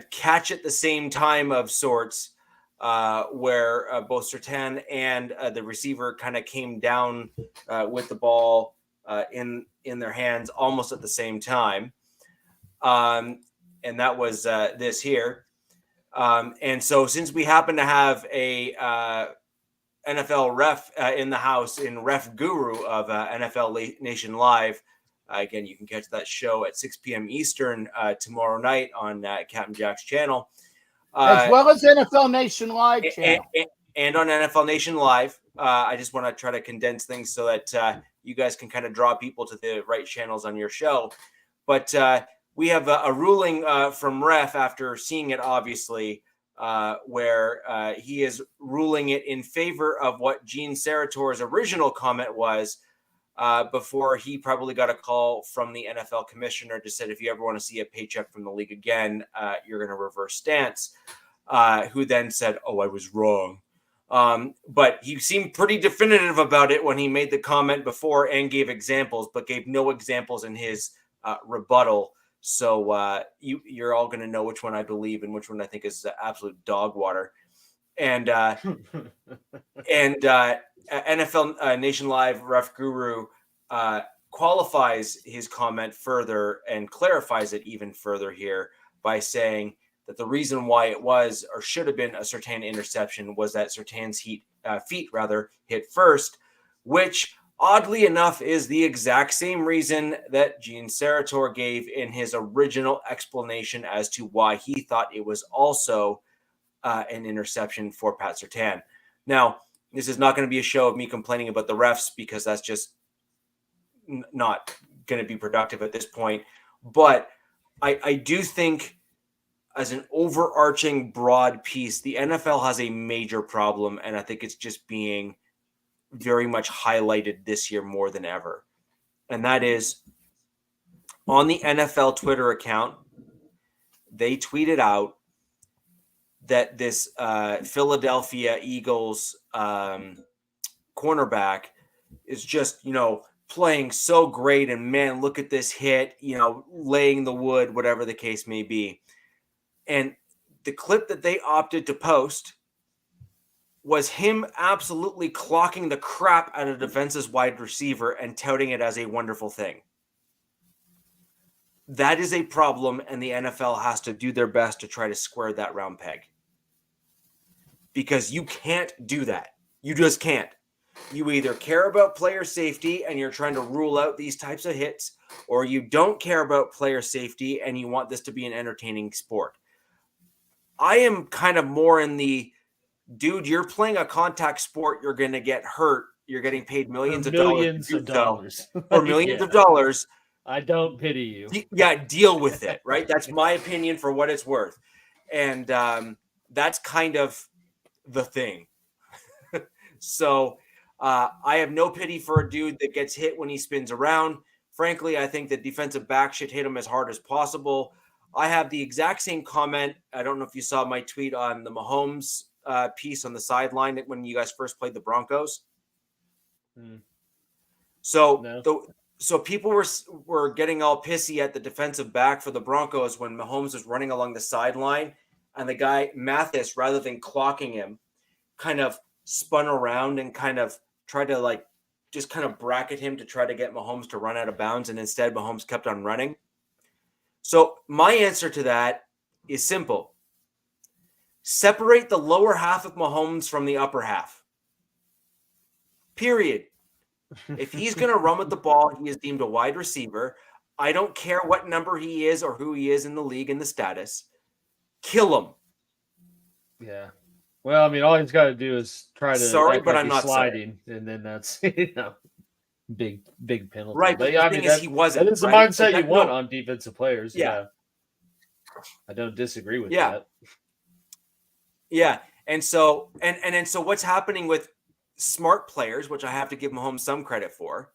catch at the same time of sorts, where both Surtain and the receiver kind of came down with the ball in their hands almost at the same time. And that was this here. And so since we happen to have a NFL ref in the house in Ref Guru of NFL Nation Live, again, you can catch that show at 6 p.m. Eastern tomorrow night on Captain Jack's channel. As well as NFL Nation Live channel. And on NFL Nation Live. I just want to try to condense things so that you guys can kind of draw people to the right channels on your show. But we have a ruling from Ref after seeing it, obviously, where he is ruling it in favor of what Gene Sarator's original comment was before he probably got a call from the NFL commissioner to said, if you ever want to see a paycheck from the league again, you're going to reverse stance, who then said, oh, I was wrong. But he seemed pretty definitive about it when he made the comment before and gave examples, but gave no examples in his rebuttal. So you're all going to know which one I believe and which one I think is absolute dog water. And NFL Nation Live Ref Guru qualifies his comment further and clarifies it even further here by saying that the reason why it was or should have been a Surtain interception was that Surtain's feet hit first, which oddly enough, is the exact same reason that Gene Sarator gave in his original explanation as to why he thought it was also an interception for Pat Surtain. Now, this is not going to be a show of me complaining about the refs because that's just not going to be productive at this point. But I do think as an overarching broad piece, the NFL has a major problem, and I think it's just being very much highlighted this year more than ever. And that is on the NFL Twitter account, they tweeted out that this Philadelphia Eagles cornerback is just, playing so great. And man, look at this hit, laying the wood, whatever the case may be. And the clip that they opted to post was him absolutely clocking the crap out of defense's wide receiver and touting it as a wonderful thing. That is a problem, and the NFL has to do their best to try to square that round peg. Because you can't do that. You just can't. You either care about player safety and you're trying to rule out these types of hits, or you don't care about player safety and you want this to be an entertaining sport. I am kind of more in the, dude, you're playing a contact sport, you're going to get hurt, you're getting paid millions of dollars. Or millions of dollars. I don't pity you. Yeah, deal with it, right? That's my opinion for what it's worth. And that's kind of the thing. So I have no pity for a dude that gets hit when he spins around. Frankly, I think the defensive back should hit him as hard as possible. I have the exact same comment. I don't know if you saw my tweet on the Mahomes piece on the sideline when you guys first played the Broncos. So so people were getting all pissy at the defensive back for the Broncos when Mahomes was running along the sideline, and the guy Mathis, rather than clocking him, kind of spun around and kind of tried to just kind of bracket him to try to get Mahomes to run out of bounds, and instead Mahomes kept on running. So my answer to that is simple. Separate the lower half of Mahomes from the upper half. Period. If he's going to run with the ball, he is deemed a wide receiver. I don't care what number he is or who he is in the league and the status. Kill him. Yeah. Well, I mean, all he's got to do is try to. Sorry, but I'm not sliding, and then that's big penalty. Right, but the thing is, he wasn't. That is the mindset you want on defensive players. Yeah. I don't disagree with that. Yeah, and so what's happening with smart players, which I have to give Mahomes some credit for,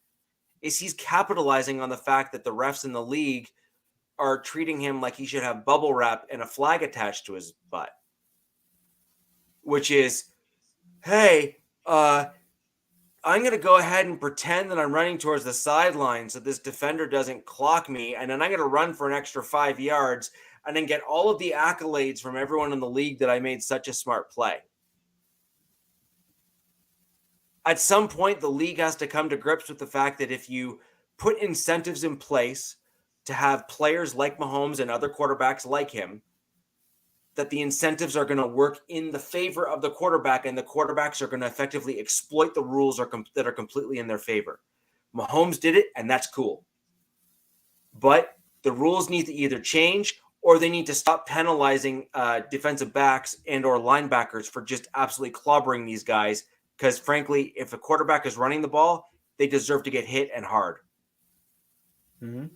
is he's capitalizing on the fact that the refs in the league are treating him like he should have bubble wrap and a flag attached to his butt. Which is, hey, I'm going to go ahead and pretend that I'm running towards the sideline so this defender doesn't clock me, and then I'm going to run for an extra 5 yards and then get all of the accolades from everyone in the league that I made such a smart play. At some point, the league has to come to grips with the fact that if you put incentives in place to have players like Mahomes and other quarterbacks like him, that the incentives are going to work in the favor of the quarterback, and the quarterbacks are going to effectively exploit the rules that are completely in their favor. Mahomes did it, and that's cool. But the rules need to either change or they need to stop penalizing defensive backs and or linebackers for just absolutely clobbering these guys. Because frankly, if a quarterback is running the ball, they deserve to get hit and hard. Mm-hmm.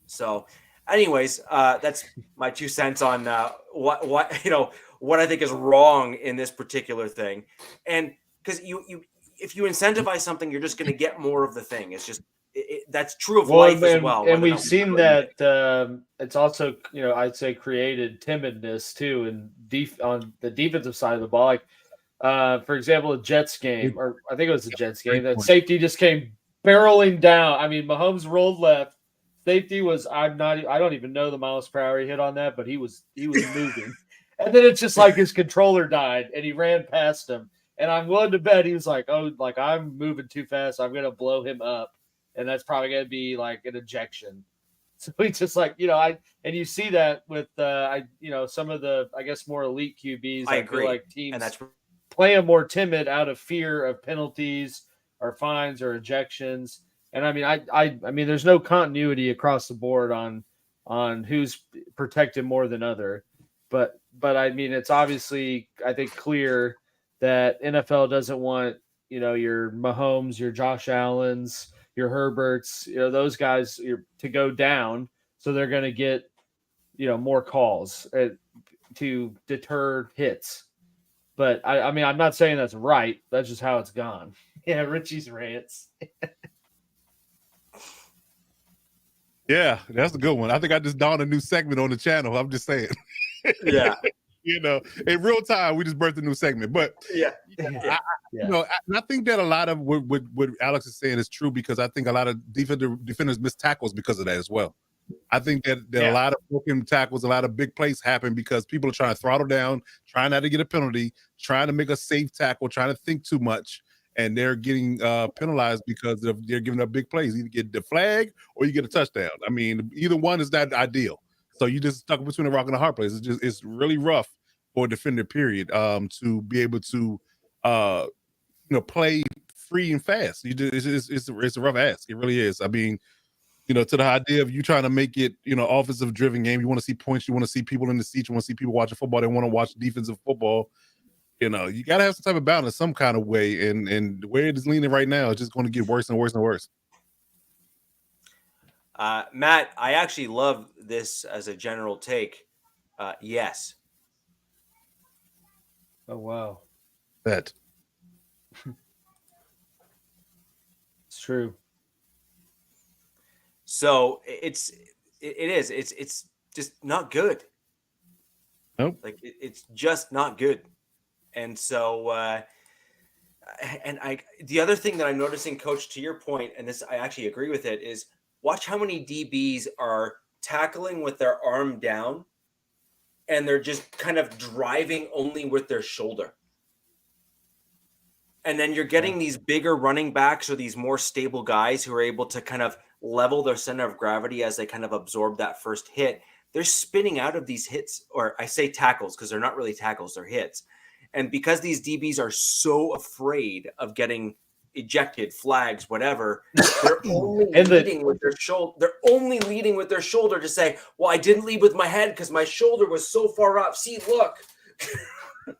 So anyways, that's my 2 cents on what I think is wrong in this particular thing. And because if you incentivize something, you're just going to get more of the thing. It's just that's true of life as well. And we've seen that it's also I'd say created timidness too, and on the defensive side of the ball. Like for example, a Jets game, or I think it was a Jets game, that safety just came barreling down. I mean, Mahomes rolled left. Safety was I don't even know the miles per hour he hit on that, but he was moving. And then it's just like his controller died and he ran past him. And I'm willing to bet he was like, I'm moving too fast. I'm going to blow him up. And that's probably going to be like an ejection. So he's just like, and you see that with some of the, I guess, more elite QBs. I agree. Feel like teams and that's play them more timid out of fear of penalties, are fines or ejections. And I mean, I mean, there's no continuity across the board on who's protected more than other. But I mean, it's obviously, I think, clear that NFL doesn't want, your Mahomes, your Josh Allens, your Herberts, those guys to go down. So they're going to get, more calls to deter hits. But I mean, I'm not saying that's right. That's just how it's gone. Yeah, Richie's rants. Yeah, that's a good one. I think I just dawned a new segment on the channel. I'm just saying. Yeah. In real time, we just birthed a new segment. But I think that a lot of what Alex is saying is true, because I think a lot of defenders miss tackles because of that as well. I think that a lot of broken tackles, a lot of big plays happen because people are trying to throttle down, trying not to get a penalty, trying to make a safe tackle, trying to think too much, and they're getting penalized because they're giving up big plays. You get the flag or you get a touchdown. I mean, either one is not ideal. So you just stuck between a rock and a hard place. It's really rough for a defender, period, to be able to play free and fast. It's a rough ask. It really is. I mean, to the idea of you trying to make it, offensive driven game. You want to see points. You want to see people in the seats. You want to see people watching football. They want to watch defensive football. You got to have some type of balance, some kind of way. And the way it is leaning right now, it's just going to get worse and worse and worse. Matt, I actually love this as a general take. Yes. Oh, wow. That. It's true. So it's just not good. Nope. Like it's just not good. And so, the other thing that I'm noticing, Coach, to your point, and this, I actually agree with it, is watch how many DBs are tackling with their arm down and they're just kind of driving only with their shoulder. And then you're getting these bigger running backs or these more stable guys who are able to kind of level their center of gravity as they kind of absorb that first hit. They're spinning out of these hits, or I say tackles because they're not really tackles, they're hits. And because these DBs are so afraid of getting ejected, flags, whatever, they're only leading with their shoulder. They're only leading with their shoulder to say, "Well, I didn't lead with my head because my shoulder was so far up. See, look."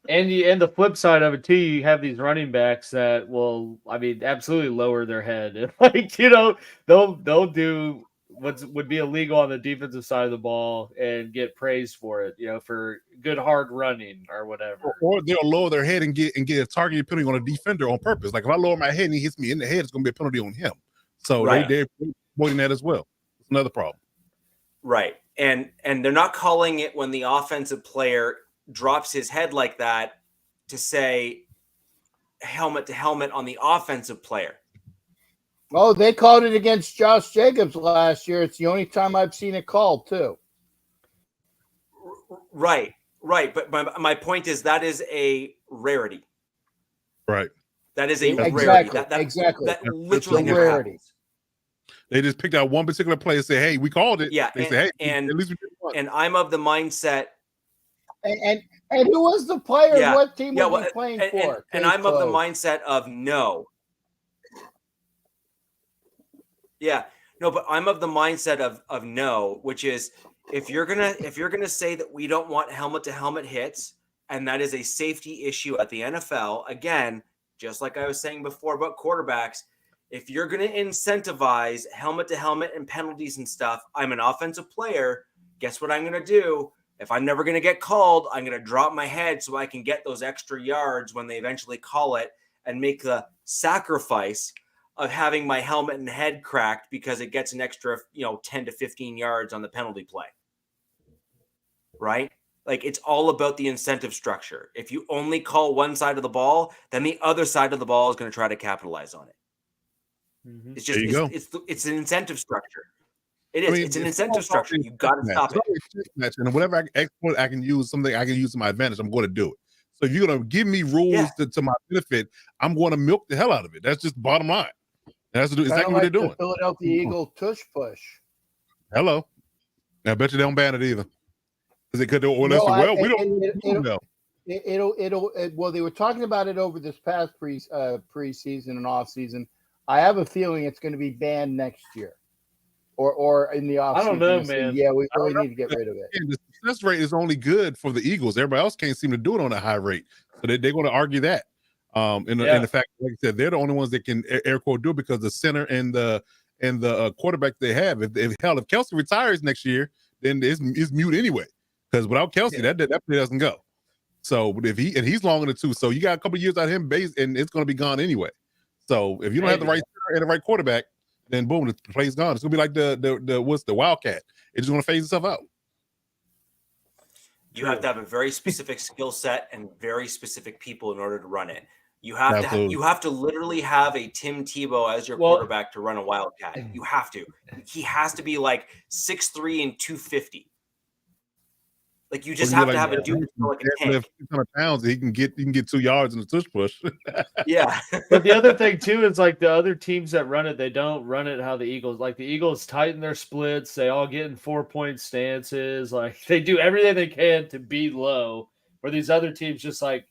And the flip side of it too, you have these running backs that will, I mean, absolutely lower their head. And they'll do what would be illegal on the defensive side of the ball and get praised for it, for good hard running or whatever. Or they'll lower their head and get a targeted penalty on a defender on purpose. Like if I lower my head and he hits me in the head, it's going to be a penalty on him. So they're avoiding that as well. It's another problem. Right. And they're not calling it when the offensive player drops his head like that to say helmet to helmet on the offensive player. Oh, they called it against Josh Jacobs last year. It's the only time I've seen it called too. Right. But my point is that is a rarity. Right. That is a exactly. rarity. Exactly. That literally never happens. They just picked out one particular play and say, "Hey, we called it." Yeah. They say, "Hey, and at least we did one." And I'm of the mindset. And who was the player? Yeah, what team was he playing for? And I'm of the mindset of no. Yeah, no, but I'm of the mindset of no, which is if you're gonna say that we don't want helmet to helmet hits, and that is a safety issue at the NFL, again, just like I was saying before about quarterbacks, if you're gonna incentivize helmet to helmet and penalties and stuff, I'm an offensive player. Guess what I'm gonna do? If I'm never going to get called, I'm going to drop my head so I can get those extra yards when they eventually call it and make the sacrifice of having my helmet and head cracked because it gets an extra, 10 to 15 yards on the penalty play. Right? Like it's all about the incentive structure. If you only call one side of the ball, then the other side of the ball is going to try to capitalize on it. Mm-hmm. It's just, it's an incentive structure. It is. I mean, it's an incentive structure. You got to stop it. And whatever exploit I can use, something I can use to my advantage, I'm going to do it. So if you're going to give me rules to my benefit, I'm going to milk the hell out of it. That's just bottom line. That's exactly what they're doing. The Philadelphia Eagle tush push. Hello. I bet you they don't ban it either. Because they could do we don't know. Well, they were talking about it over this past preseason and off season. I have a feeling it's going to be banned next year, or in the off I season. don't know, man. Yeah, we really need to get rid of it. And the success rate is only good for the Eagles. Everybody else can't seem to do it on a high rate, so they're going to argue that. In the fact, like I said, they're the only ones that can air quote do it because the center and the quarterback they have. If Kelsey retires next year, then it's mute anyway. Because without Kelsey, that play doesn't go. So if he's long in the tooth, so you got a couple of years out of him base, and it's going to be gone anyway. So if you don't have the right center and the right quarterback, then boom, the play's gone. It's gonna be like the Wildcat. It's just gonna phase itself out. You have to have a very specific skill set and very specific people in order to run it. You have to literally have a Tim Tebow as your quarterback to run a Wildcat. You have to. He has to be like 6'3" and 250. Like you just have to have a dude like a tank. 600 pounds, he can get 2 yards in a tush push. Yeah. But the other thing too is like the other teams that run it, they don't run it how the Eagles. Like the Eagles tighten their splits. They all get in 4-point stances. Like they do everything they can to be low. Where these other teams just like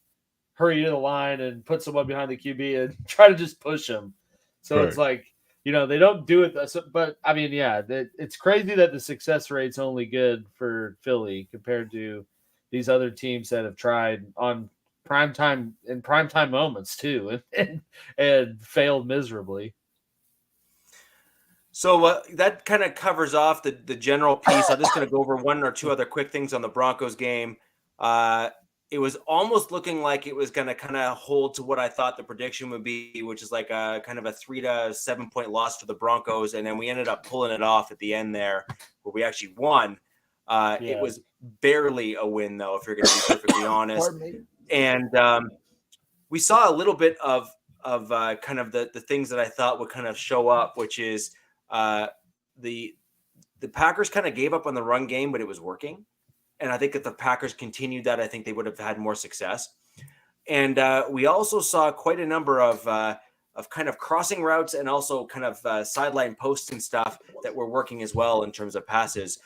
hurry to the line and put someone behind the QB and try to just push them. So It's like, they don't do it. But I mean, it's crazy that the success rate's only good for Philly compared to these other teams that have tried on primetime moments too, and failed miserably. So that kind of covers off the general piece. I'm just going to go over one or two other quick things on the Broncos game. It was almost looking like it was going to kind of hold to what I thought the prediction would be, which is like a kind of a 3 to 7 point loss for the Broncos. And then we ended up pulling it off at the end there where we actually won. It was barely a win, though, if you're going to be perfectly honest. And we saw a little bit of kind of the things that I thought would kind of show up, which is the Packers kind of gave up on the run game, but it was working. And I think if the Packers continued that, I think they would have had more success. And we also saw quite a number of kind of crossing routes and also kind of sideline posts and stuff that were working as well in terms of passes,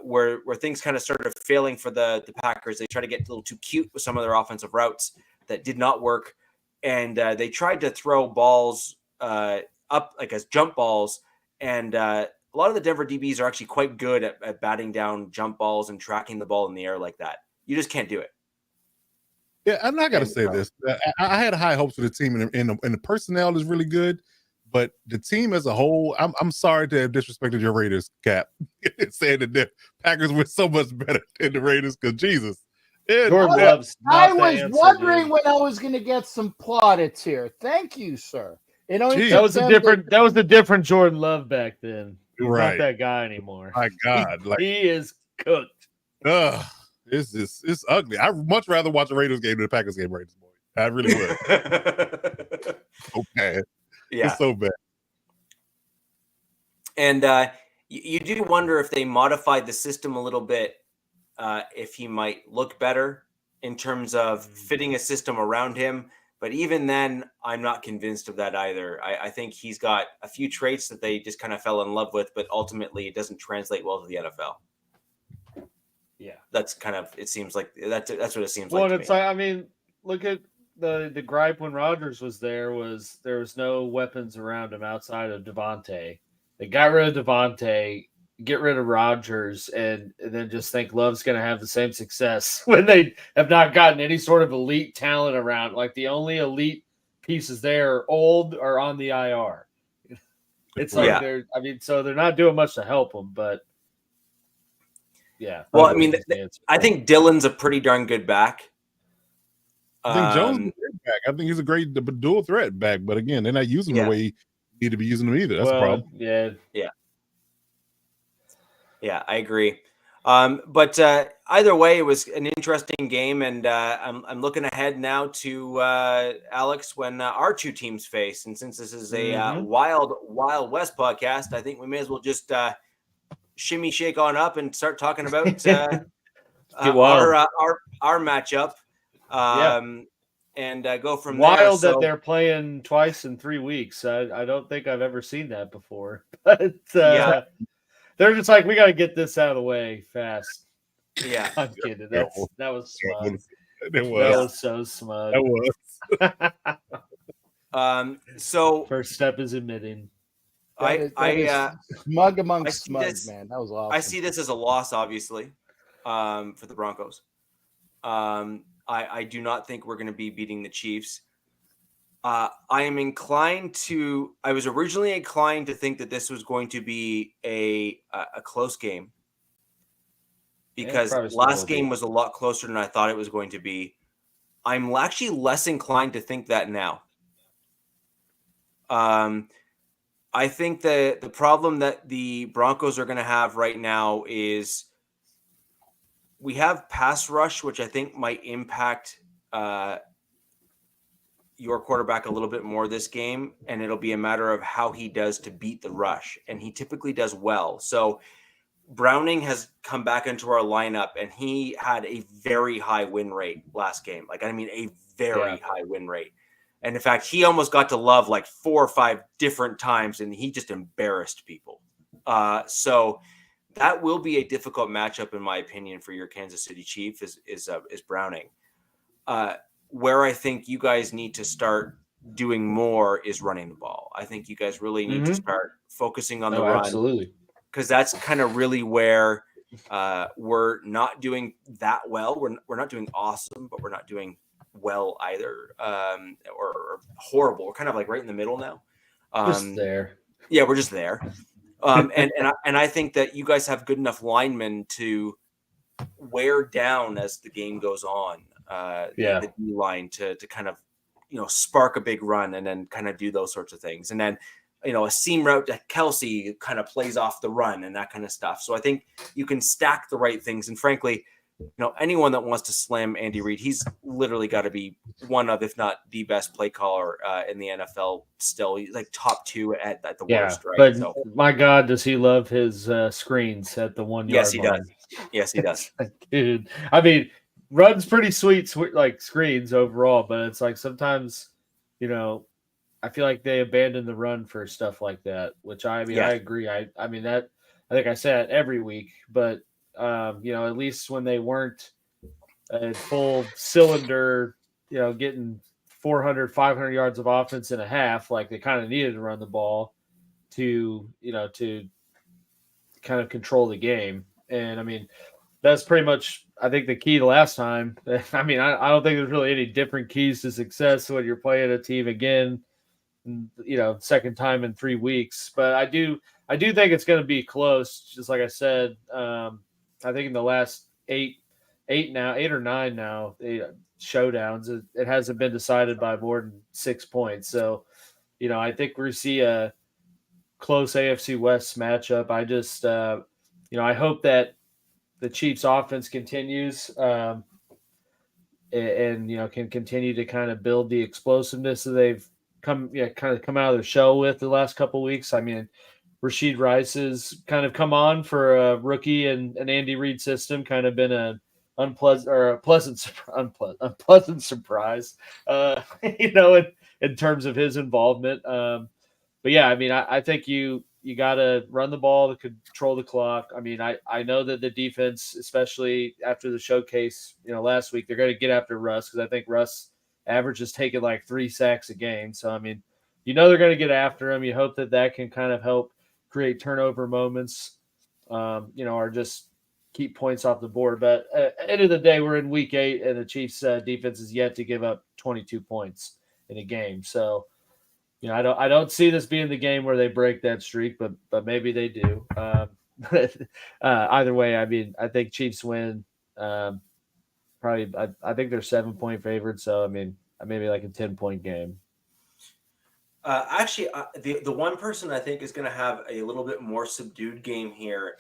where things kind of started failing for the Packers. They tried to get a little too cute with some of their offensive routes that did not work. And they tried to throw balls up like as jump balls. And a lot of the Denver DBs are actually quite good at batting down jump balls and tracking the ball in the air like that. You just can't do it. Yeah, and I got to say this. I had high hopes for the team, and the personnel is really good, but the team as a whole, I'm sorry to have disrespected your Raiders, Cap, saying that the Packers were so much better than the Raiders, because Jesus. I was wondering when I was going to get some plaudits here. Thank you, sir. That was a different Jordan Love back then. He's not that guy anymore. My God, he is cooked. It's ugly. I'd much rather watch a Raiders game than a Packers game right this morning. I really would. So bad. Yeah, it's so bad. And you do wonder if they modified the system a little bit, if he might look better in terms of fitting a system around him. But even then, I'm not convinced of that either. I think he's got a few traits that they just kind of fell in love with, but ultimately it doesn't translate well to the NFL. Yeah, that's kind of, it seems like that's what it seems like. Well, it's like, I mean, look at the gripe when Rodgers was there was no weapons around him outside of Devontae. They got rid of Devontae, get rid of Rodgers, and then just think Love's going to have the same success when they have not gotten any sort of elite talent around. Like the only elite pieces there are old or on the IR. It's like so they're not doing much to help them, but yeah. Well, I mean, I think Dylan's a pretty darn good back. I think Jones is a great back. I think he's a great dual threat back, but again, they're not using the way you need to be using them either. That's a problem. Yeah, I agree. But either way, it was an interesting game, and I'm looking ahead now to Alex when our two teams face. And since this is a Wild West podcast, I think we may as well just shimmy shake on up and start talking about our matchup. And go from there. That they're playing twice in 3 weeks. I don't think I've ever seen that before. But they're just like, we got to get this out of the way fast. Yeah, I'm kidding. That was fun. It That was. was so smug. That was. So First step is admitting. That is smug amongst smug, man. That was awesome. I see this as a loss, obviously, for the Broncos. I do not think we're going to be beating the Chiefs. I was originally inclined to think that this was going to be a close game because last game was a lot closer than I thought it was going to be. I'm actually less inclined to think that now. I think that the problem that the Broncos are going to have right now is we have pass rush, which I think might impact your quarterback a little bit more this game, and it'll be a matter of how he does to beat the rush, and he typically does well. So Browning has come back into our lineup, and he had a very high win rate last game. A very high win rate. And in fact, he almost got to Love like 4 or 5 different times, and he just embarrassed people. So that will be a difficult matchup, in my opinion, for your Kansas City Chief is Browning. Where I think you guys need to start doing more is running the ball. I think you guys really need to start focusing on the run. Absolutely. Because that's kind of really where we're not doing that well. We're not doing awesome, but we're not doing well either, or horrible. We're kind of like right in the middle now. Just there. Yeah, we're just there. And I think that you guys have good enough linemen to wear down as the game goes on. The D line to kind of spark a big run and then kind of do those sorts of things, and then a seam route to Kelsey kind of plays off the run and that kind of stuff. So I think you can stack the right things, and frankly, anyone that wants to slam Andy Reid, he's literally got to be one of, if not the best play caller in the NFL. Still, he's like top 2 at the worst, right? But my God, does he love his screens at the 1 yard line? Yes, he does. Dude, I mean, runs pretty sweet like screens overall, but it's like sometimes, I feel like they abandon the run for stuff like that, which I agree. I think I say it every week, but at least when they weren't a full cylinder, getting 400, 500 yards of offense in a half, like they kind of needed to run the ball to kind of control the game. And I mean, that's pretty much, I think, the key to last time. I mean, I don't think there's really any different keys to success when you're playing a team again, second time in 3 weeks. But I do think it's going to be close. Just like I said, I think in the last eight or nine showdowns, it hasn't been decided by more than 6 points. So, I think we see a close AFC West matchup. I just, I hope that the Chiefs offense continues and can continue to kind of build the explosiveness that they've come out of the show with the last couple of weeks. I mean, Rashid Rice has kind of come on for a rookie and an Andy Reid system, kind of been a pleasant surprise, in terms of his involvement. But yeah, I mean, I think you got to run the ball to control the clock. I mean, I know that the defense, especially after the showcase, last week, they're going to get after Russ, because I think Russ average is taking like 3 sacks a game. So, I mean, they're going to get after him. You hope that can kind of help create turnover moments, or just keep points off the board. But at the end of the day, we're in week 8, and the Chiefs defense is yet to give up 22 points in a game. So, I don't see this being the game where they break that streak, but maybe they do. Either way, I mean, I think Chiefs win. Probably, I think they're 7-point favorites. So, I mean, maybe like a 10-point game. Actually, the one person I think is going to have a little bit more subdued game here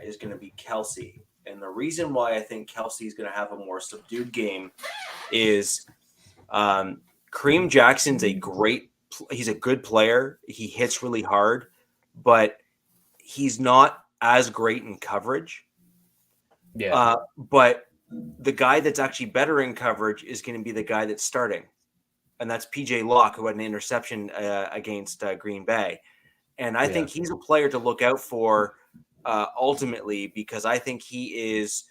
is going to be Kelsey. And the reason why I think Kelsey is going to have a more subdued game is Kareem Jackson's he's a good player. He hits really hard, but he's not as great in coverage. Yeah. But the guy that's actually better in coverage is going to be the guy that's starting. And that's PJ Locke, who had an interception against Green Bay. And I think he's a player to look out for ultimately, because I think he is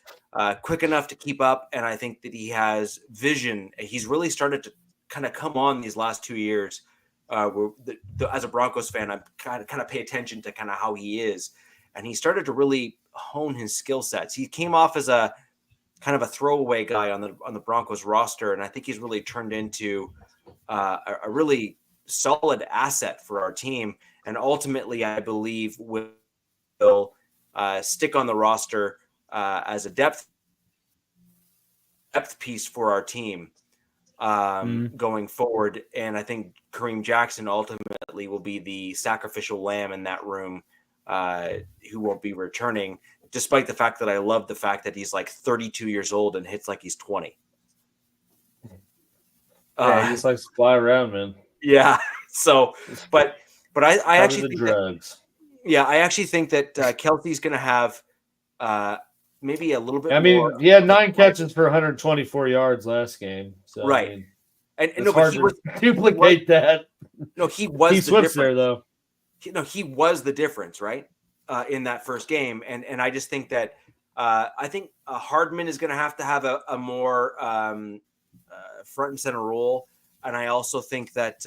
quick enough to keep up, and I think that he has vision. He's really started to kind of come on these last 2 years. As a Broncos fan, I kind of pay attention to kind of how he is, and he started to really hone his skill sets. He came off as a kind of a throwaway guy on the Broncos roster, and I think he's really turned into a really solid asset for our team. And ultimately, I believe will stick on the roster as a depth piece for our team going forward. And I think Kareem Jackson ultimately will be the sacrificial lamb in that room, who won't be returning, despite the fact that I love the fact that he's like 32 years old and hits like he's 20. Yeah, he just likes to fly around, man. Yeah. So, but I actually think drugs. I actually think that Kelsey's going to have maybe a little bit. I mean, he had 9 catches for 124 yards last game. So, right. I mean, and it's hard to duplicate that. No, he was he the slips difference there though. He was the difference, right? In that first game, and I just think that I think Hardman is going to have a more front and center role, and I also think that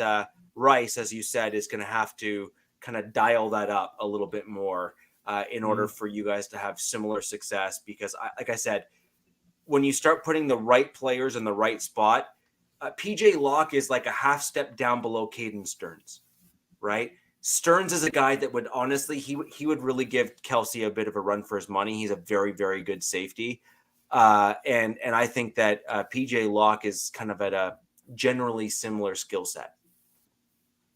Rice, as you said, is going to have to kind of dial that up a little bit more in order for you guys to have similar success. Because, like I said, when you start putting the right players in the right spot, PJ Locke is like a half step down below Caden Stearns, right? Stearns is a guy that would honestly, he would really give Kelsey a bit of a run for his money. He's a very, very good safety. And I think that PJ Locke is kind of at a generally similar skill set.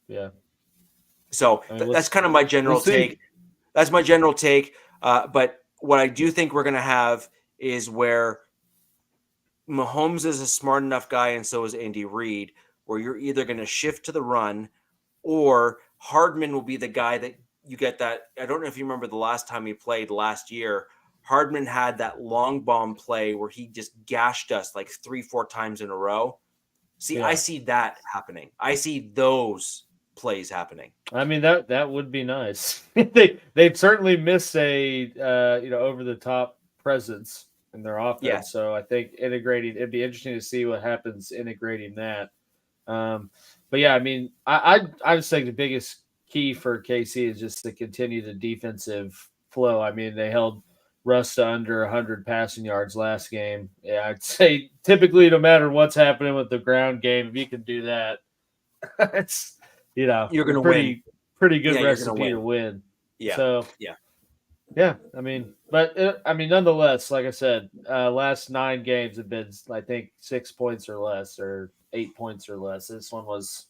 Yeah. So that's kind of my general take. That's my general take. But what I do think we're going to have is where Mahomes is a smart enough guy, and so is Andy Reid, where you're either going to shift to the run, or Hardman will be the guy that you get that. I don't know if you remember the last time he played last year. Hardman had that long bomb play where he just gashed us like 3-4 times in a row. See, I see that happening. I see those plays happening. I mean, that would be nice. They'd certainly miss a over the top presence in their offense. Yeah. So I think it'd be interesting to see what happens integrating that. But yeah, I mean, I just think the biggest key for KC is just to continue the defensive flow. I mean, they held Russ to under 100 passing yards last game. Yeah, I'd say typically, no matter what's happening with the ground game, if you can do that, it's you're going to win. Pretty good recipe to win. Yeah. So yeah. I mean, but nonetheless, like I said, last 9 games have been, I think, 6 points or less, or 8 points or less. This one was,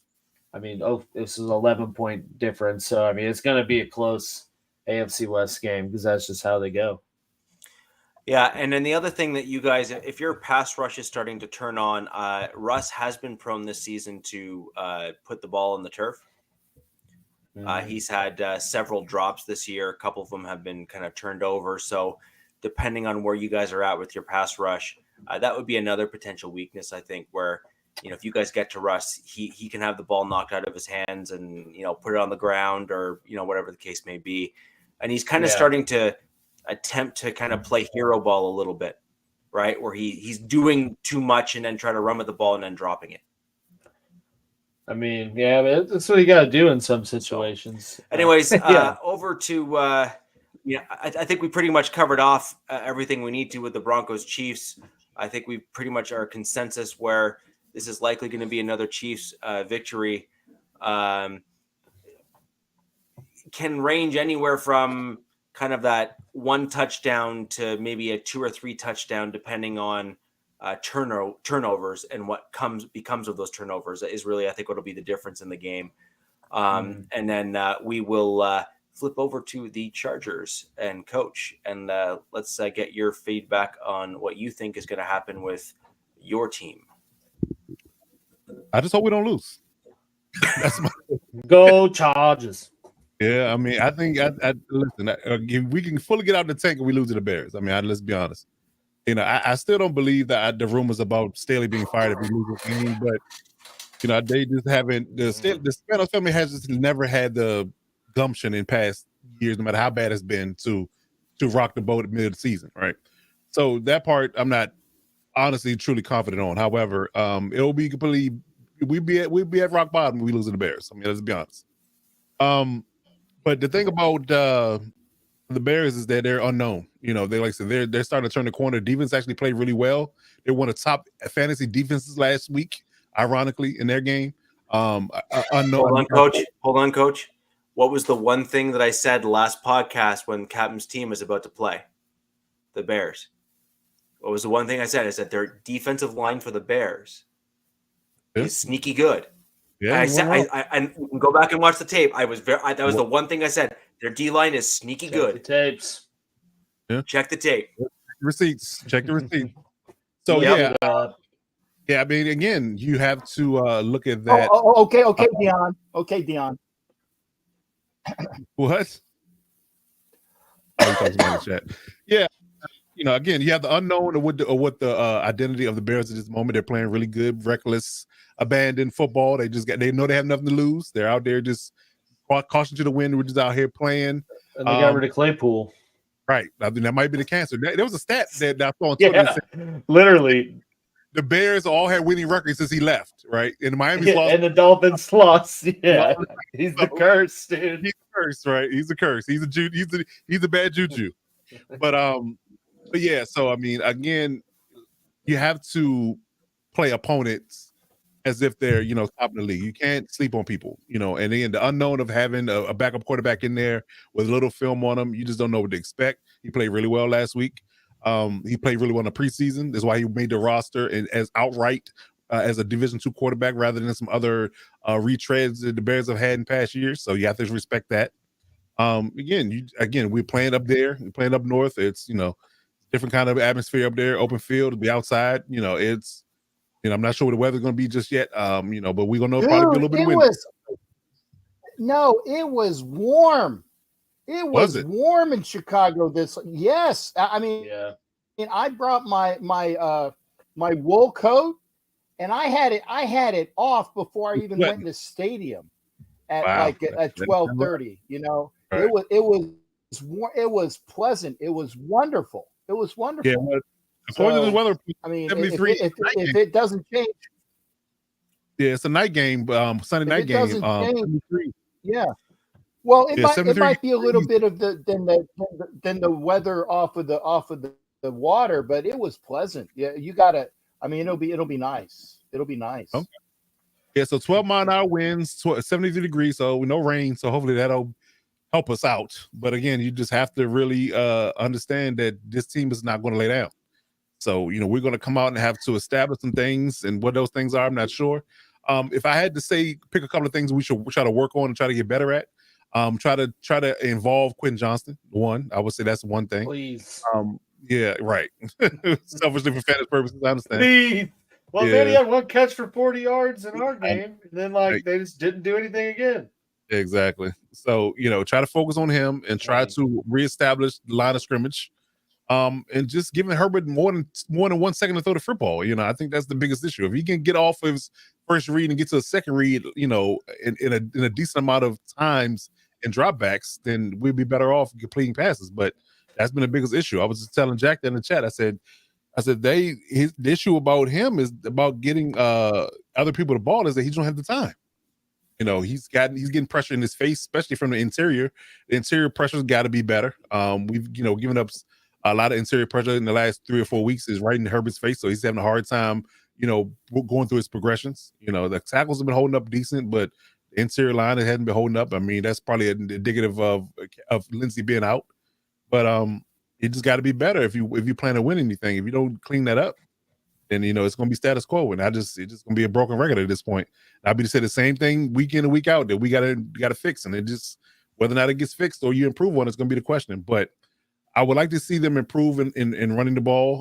this is 11-point difference. So I mean, it's going to be a close AFC West game because that's just how they go. Yeah, and then the other thing that you guys, if your pass rush is starting to turn on, Russ has been prone this season to put the ball on the turf. He's had several drops this year. A couple of them have been kind of turned over. So depending on where you guys are at with your pass rush, that would be another potential weakness, I think, where, if you guys get to Russ, he can have the ball knocked out of his hands and, put it on the ground or, whatever the case may be. And he's kind of starting to attempt to kind of play hero ball a little bit, right? Where he's doing too much and then try to run with the ball and then dropping it. I mean, yeah, but that's what you got to do in some situations. So, anyways, over to, I think we pretty much covered off everything we need to with the Broncos Chiefs. I think we pretty much are consensus where this is likely going to be another Chiefs victory. Can range anywhere from kind of that 1 touchdown to maybe a 2 or 3 touchdown, depending on turnovers and what becomes of those turnovers is really, I think, what'll be the difference in the game. And then we will flip over to the Chargers and Coach, and let's get your feedback on what you think is going to happen with your team. I just hope we don't lose. That's my Go Chargers. Yeah, I mean, I think listen. If we can fully get out the tank and we lose to the Bears, I mean, let's be honest. I still don't believe that the rumors about Staley being fired if we lose the game, but they just haven't. The Spanos family has just never had the gumption in past years, no matter how bad it's been, to to rock the boat at mid of the season, right? So that part I'm not honestly truly confident on. However, it'll be completely we'd be at rock bottom when we lose to the Bears. I mean, let's be honest. But the thing about the Bears is that they're unknown. You know, they like I said, they're starting to turn the corner. Defense actually played really well. They won the top fantasy defenses last week, ironically, in their game. Hold on, coach. What was the one thing that I said last podcast when Captain's team was about to play? The Bears. What was the one thing I said? I said their defensive line for the Bears is sneaky good. Yeah, I said I go back and watch the tape. That was the one thing I said. Their D line is sneaky good. The tapes. Yeah. Check the tape. Receipts. Check the receipts. So yeah. I mean, again, you have to look at that. Okay, Dion. Okay, Dion. What? Oh, he talks about the chat. Yeah. You know, again, you have the unknown of what the identity of the Bears at this moment. They're playing really good, reckless, abandoned football. They know they have nothing to lose. They're out there just caution to the wind. We're just out here playing. And they got rid of Claypool. Right. I mean, that might be the cancer. There was a stat that I saw on Twitter. Yeah, literally. The Bears all had winning records since he left, right? And Miami's lost. And the Dolphins lost. Yeah. He's the curse, dude. He's the curse, right? He's the curse. He's a bad juju. But yeah, so I mean, again, you have to play opponents as if they're, you know, top of the league. You can't sleep on people, you know, and then the unknown of having a backup quarterback in there with a little film on him, you just don't know what to expect. He played really well last week. He played really well in the preseason. That's why he made the roster and as outright as a Division II quarterback rather than some other retreads that the Bears have had in past years. So you have to respect that. Again, we're playing up there. We're playing up north. It's, you know, different kind of atmosphere up there, open field, to be outside. You know, it's, you know, I'm not sure what the weather's going to be just yet. You know, but we're going to probably be a little bit windy. It was warm. It was warm in Chicago. Yes. I mean, I brought my wool coat and I had it off before I even went in the stadium at at 12:30, you know. Right. It was pleasant. It was wonderful. It was wonderful. Yeah, according to the weather, I mean, if it doesn't change. Yeah, it's a night game, Sunday night game. Yeah. Well, it might be a little bit of the weather off of the water, but it was pleasant. Yeah, you gotta. I mean, it'll be nice. It'll be nice. Okay. Yeah, so 12-mile-an-hour winds, 73 degrees, so no rain. So hopefully that'll help us out. But again, you just have to really understand that this team is not going to lay down. So, you know, we're going to come out and have to establish some things, and what those things are, I'm not sure. If I had to say, pick a couple of things we should try to work on and try to get better at. Try to involve Quentin Johnston. One, I would say that's one thing. Please. Yeah, right. Selfishly for fantasy purposes, I understand. Please. Well, then he had one catch for 40 yards in our game, and then they just didn't do anything again. Exactly. So, you know, try to focus on him and try to reestablish the line of scrimmage. And just giving Herbert more than 1 second to throw the football. You know, I think that's the biggest issue. If he can get off of his first read and get to a second read, you know, in a decent amount of times and dropbacks, then we'd be better off completing passes. But that's been the biggest issue. I was just telling Jack that in the chat. I said the issue about him is about getting other people the ball is that he don't have the time. You know, he's getting pressure in his face, especially from the interior. The interior pressure's got to be better. We've, you know, given up a lot of interior pressure in the last 3 or 4 weeks is right in Herbert's face. So he's having a hard time, you know, going through his progressions. You know, the tackles have been holding up decent, but the interior line hasn't been holding up. I mean, that's probably indicative of Lindsey being out. But it just got to be better if you plan to win anything. If you don't clean that up, then, you know, it's going to be status quo. And it's just going to be a broken record at this point. And I'll be to say the same thing week in and week out that we got to fix. And it just, whether or not it gets fixed or you improve on it's going to be the question. But I would like to see them improve in running the ball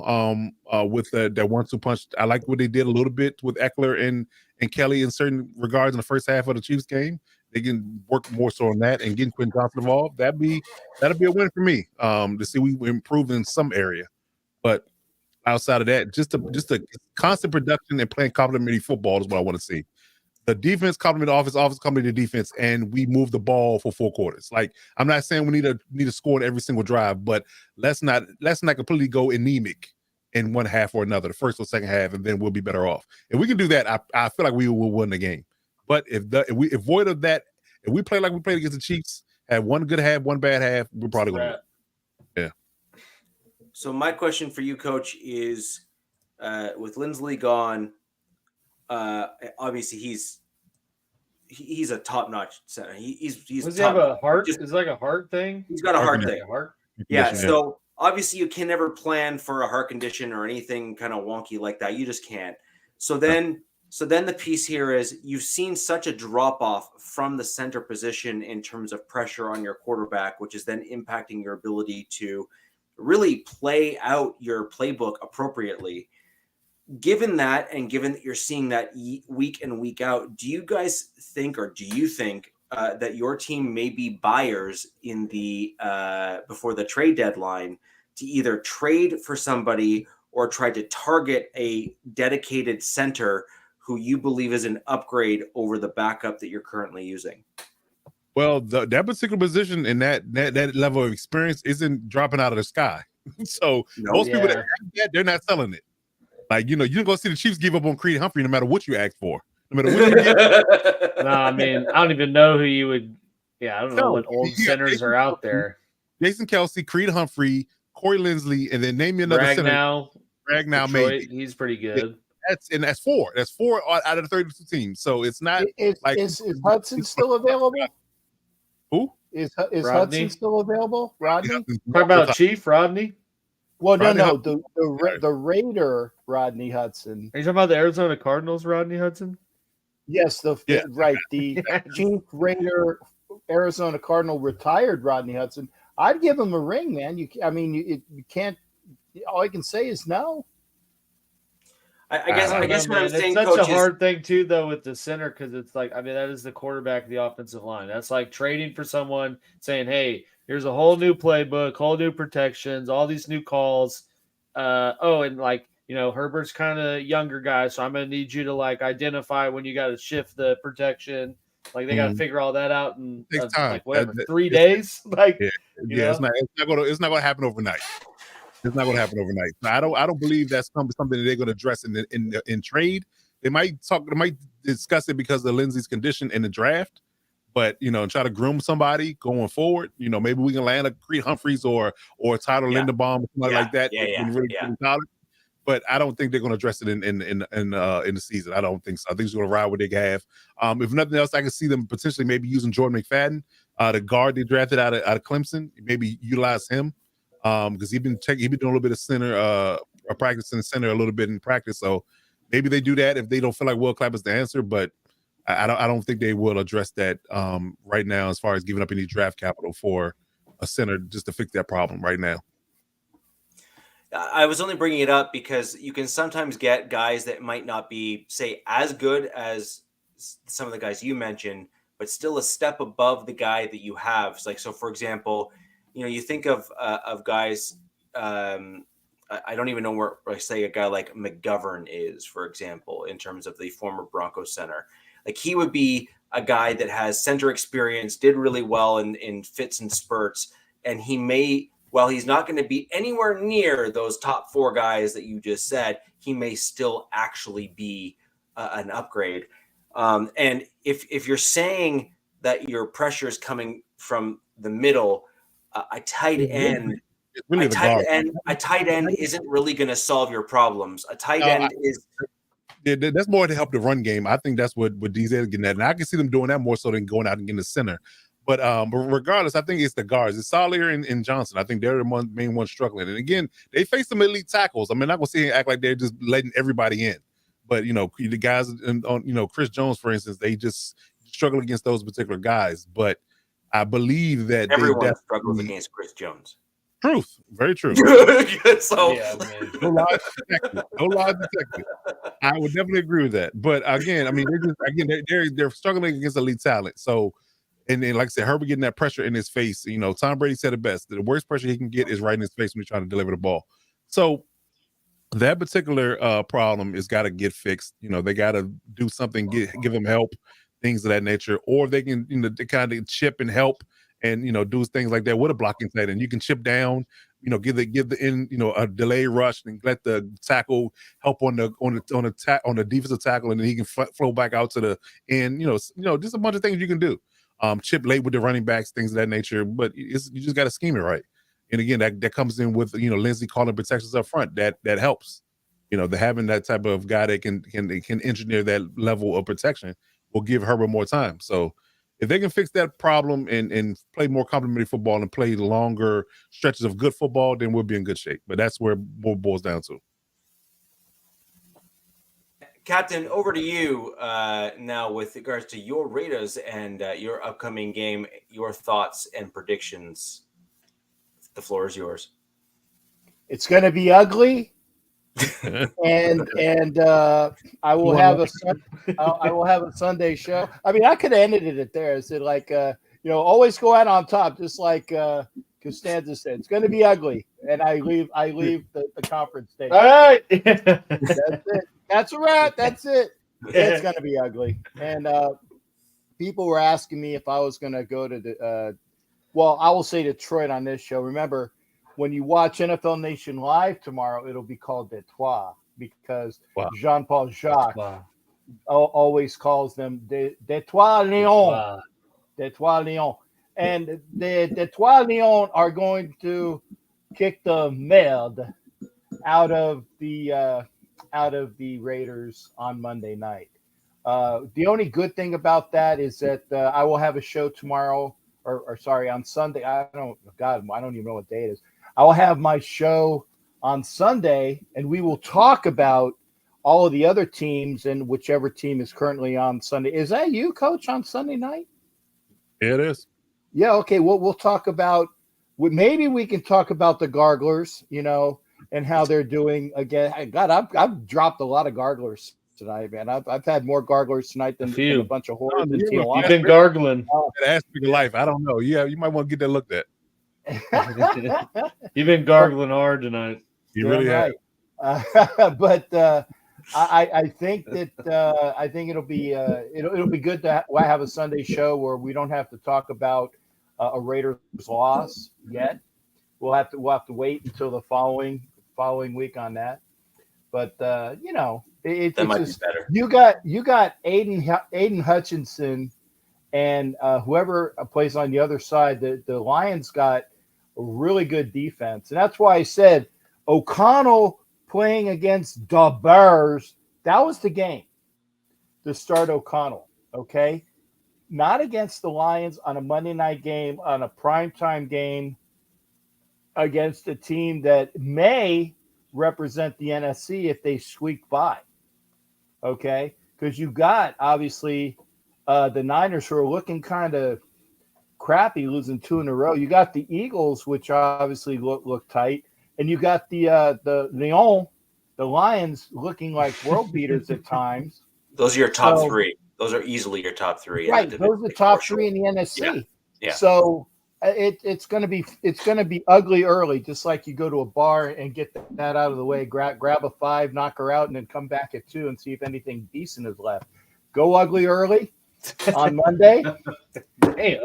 with that 1-2 punch. I like what they did a little bit with Eckler and Kelly in certain regards in the first half of the Chiefs game. They can work more so on that and getting Quentin Johnson involved. That'll be a win for me to see we improve in some area. But outside of that, just a constant production and playing complementary football is what I want to see. the defense complement the offense complement the defense, and we move the ball for 4 quarters. Like, I'm not saying we need to score in every single drive, but let's not completely go anemic in one half or another, the first or second half, and then we'll be better off. If we can do that, I feel like we will win the game. But if we avoid of that, if we play like we played against the Chiefs, have one good half, one bad half, we're probably going to win. Yeah. So my question for you, Coach, is with Lindsley gone, obviously he's a top-notch center. He's does he have a heart? Is like a heart thing? He's got a heart thing. Heart? Yeah. So obviously you can never plan for a heart condition or anything kind of wonky like that. You just can't. So then the piece here is you've seen such a drop-off from the center position in terms of pressure on your quarterback, which is then impacting your ability to really play out your playbook appropriately. Given that, and given that you're seeing that week in, week out, do you guys think, or do you think that your team may be buyers in the before the trade deadline to either trade for somebody or try to target a dedicated center who you believe is an upgrade over the backup that you're currently using? Well, that particular position and that level of experience isn't dropping out of the sky. So most people that have that, they're not selling it. Like, you don't go see the Chiefs give up on Creed Humphrey no matter what you ask for. No matter what you get. No, I mean, I don't even know who you would. Yeah, I don't know what old centers are out there. Jason Kelce, Creed Humphrey, Corey Lindsley, and then name me another center. Ragnow, maybe. He's pretty good. That's 4. That's 4 out of the 32 teams. So it's not is Hudson still available? Who? Is Hudson still available? Rodney? Talk about Chief Rodney? Well, no, the Raider Rodney Hudson. Are you talking about the Arizona Cardinals Rodney Hudson? Yes, right. The Chief Raider Arizona Cardinal retired Rodney Hudson. I'd give him a ring, man. You can't. All I can say is no. I guess what I'm saying, it's Coach, such a hard thing too, though, with the center, because it's like, I mean, that is the quarterback of the offensive line. That's like trading for someone, saying, "Hey, here's a whole new playbook, whole new protections, all these new calls." And like, Herbert's kind of younger guy, so I'm going to need you to like identify when you got to shift the protection. Like they got to figure all that out in like whatever 3 days. Like, it's not going to happen overnight. It's not going to happen overnight. Now, I don't believe that's something that they're going to address in trade. They might discuss it because of Lindsey's condition in the draft. But try to groom somebody going forward. Maybe we can land a Creed Humphreys or Tyler Linderbaum or somebody like that. But I don't think they're going to address it in the season. I don't think so. I think it's going to ride what they have. If nothing else, I can see them potentially maybe using Jordan McFadden, the guard they drafted out of Clemson. Maybe utilize him because he's been doing a little bit of center, practicing center a little bit in practice. So maybe they do that if they don't feel like Will Clapp is the answer, but. I don't think they will address that right now as far as giving up any draft capital for a center just to fix that problem right now. I was only bringing it up because you can sometimes get guys that might not be, say, as good as some of the guys you mentioned, but still a step above the guy that you have. So for example, you think of guys. I don't even know where, say, a guy like McGovern is, for example, in terms of the former Broncos center. Like he would be a guy that has center experience, did really well in fits and spurts, and he may, while he's not going to be anywhere near those top 4 guys that you just said, he may still actually be an upgrade. And if you're saying that your pressure is coming from the middle, a tight end. Really a tight end isn't really going to solve your problems. A tight end is. Yeah, that's more to help the run game. I think that's what DZ is getting at. And I can see them doing that more so than going out and getting the center. But regardless, I think it's the guards. It's Salyer and Johnson. I think they're the main ones struggling. And again, they face some elite tackles. I mean, I'm not going to sit here and act like they're just letting everybody in. But, the guys on, Chris Jones, for instance, they just struggle against those particular guys. But I believe that everyone struggles against Chris Jones. Truth. Very true. So no lies detected. I would definitely agree with that. But again, I mean, they're struggling against elite talent. So, and then like I said, Herbert getting that pressure in his face. Tom Brady said it best. The worst pressure he can get is right in his face when he's trying to deliver the ball. So That particular problem is got to get fixed. They got to do something, give them help, things of that nature, or they can, they kind of chip and help and, do things like that with a blocking tight end. You can chip down, give the end, a delay rush and let the tackle help on the defensive tackle, and then he can flow back out to the end. Just a bunch of things you can do. Chip late with the running backs, things of that nature, but you just got to scheme it right. And again, that comes in with Lindsey calling protections up front. That helps. The having that type of guy that can engineer that level of protection will give Herbert more time. So if they can fix that problem and play more complementary football and play longer stretches of good football, then we'll be in good shape. But that's where it boils down to. Captain, over to you now with regards to your Raiders and your upcoming game, your thoughts and predictions. The floor is yours. It's going to be ugly, and I will have a Sunday show. I mean, I could have ended it there. I said always go out on top, just like Costanza said. It's going to be ugly, and I leave the conference stage. All right, that's it. That's a wrap. That's it. It's going to be ugly, and people were asking me if I was going to go to the. Well, I will say Detroit on this show. Remember, when you watch NFL Nation Live tomorrow, it'll be called Detroit because Jean-Paul Jacques always calls them Detroit Lions. Detroit Lions. And the Detroit Lions are going to kick the merde out of the Raiders on Monday night. The only good thing about that is that I will have a show tomorrow. On Sunday. I don't even know what day it is. I will have my show on Sunday, and we will talk about all of the other teams and whichever team is currently on Sunday. Is that you, Coach, on Sunday night? Yeah, it is. Yeah, okay. We'll talk about maybe we can talk about the Garglers, and how they're doing again. God, I've dropped a lot of Garglers tonight, man. I've had more Garglers tonight than a bunch of horrors. You've been gargling. That aspect of life. I don't know. Yeah, you might want to get that looked at. You've been gargling hard tonight. You really have. But I think that I think it'll be good to have a Sunday show where we don't have to talk about a Raiders loss yet. We'll have to wait until the following week on that. But that might be better. You got Aiden Hutchinson and whoever plays on the other side. The Lions got a really good defense, and that's why I said O'Connell playing against the Bears. That was the game to start O'Connell. Okay, not against the Lions on a Monday night game, on a primetime game against a team that may represent the NFC if they squeak by. Okay, because you got obviously the Niners who are looking kind of crappy, losing 2 in a row. You got the Eagles, which obviously look tight, and you got the Lions looking like world beaters at times. Those are your top three. Those are easily your top three. Right, those are the top three in the NFC. Yeah. So it's going to be ugly early, just like you go to a bar and get that out of the way, grab a 5, knock her out, and then come back at 2 and see if anything decent is left. Go ugly early on Monday. Damn.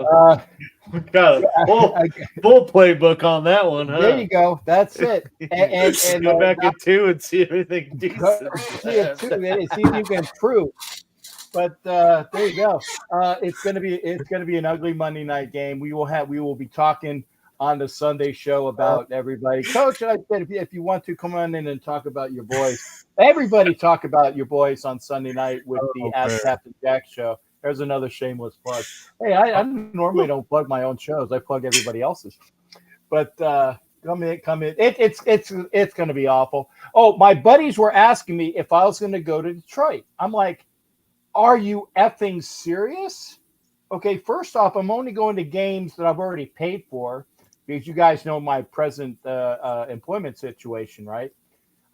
Got a full playbook on that one, huh? There you go. That's it. And go back at 2 and see if anything decent. See if you can improve. But there you go. It's gonna be an ugly Monday night game. We will be talking on the Sunday show about everybody. Coach, I said if you want to come on in and talk about your boys, everybody talk about your boys on Sunday night with the Ask Captain Jack show. There's another shameless plug. Hey, I normally don't plug my own shows. I plug everybody else's. But come in. It's going to be awful. Oh, my buddies were asking me if I was going to go to Detroit. I'm like, are you effing serious? Okay, first off, I'm only going to games that I've already paid for because you guys know my present employment situation, right?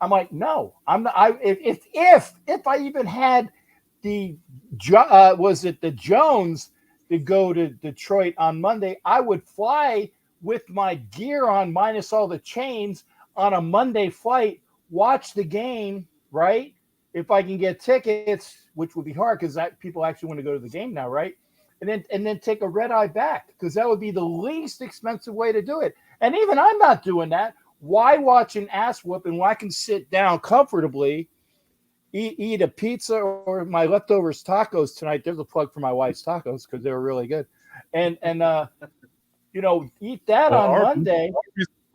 I'm like, no, I'm not. If I even had the Jones to go to Detroit on Monday, I would fly with my gear on minus all the chains on a Monday flight watch the game, right? If I can get tickets, which would be hard because people actually want to go to the game now, right? And then take a red eye back because that would be the least expensive way to do it. And even I'm not doing that. Why watch an ass whooping when I can sit down comfortably, eat a pizza or my leftovers tacos tonight? There's a plug for my wife's tacos because they were really good, and eat that on Monday.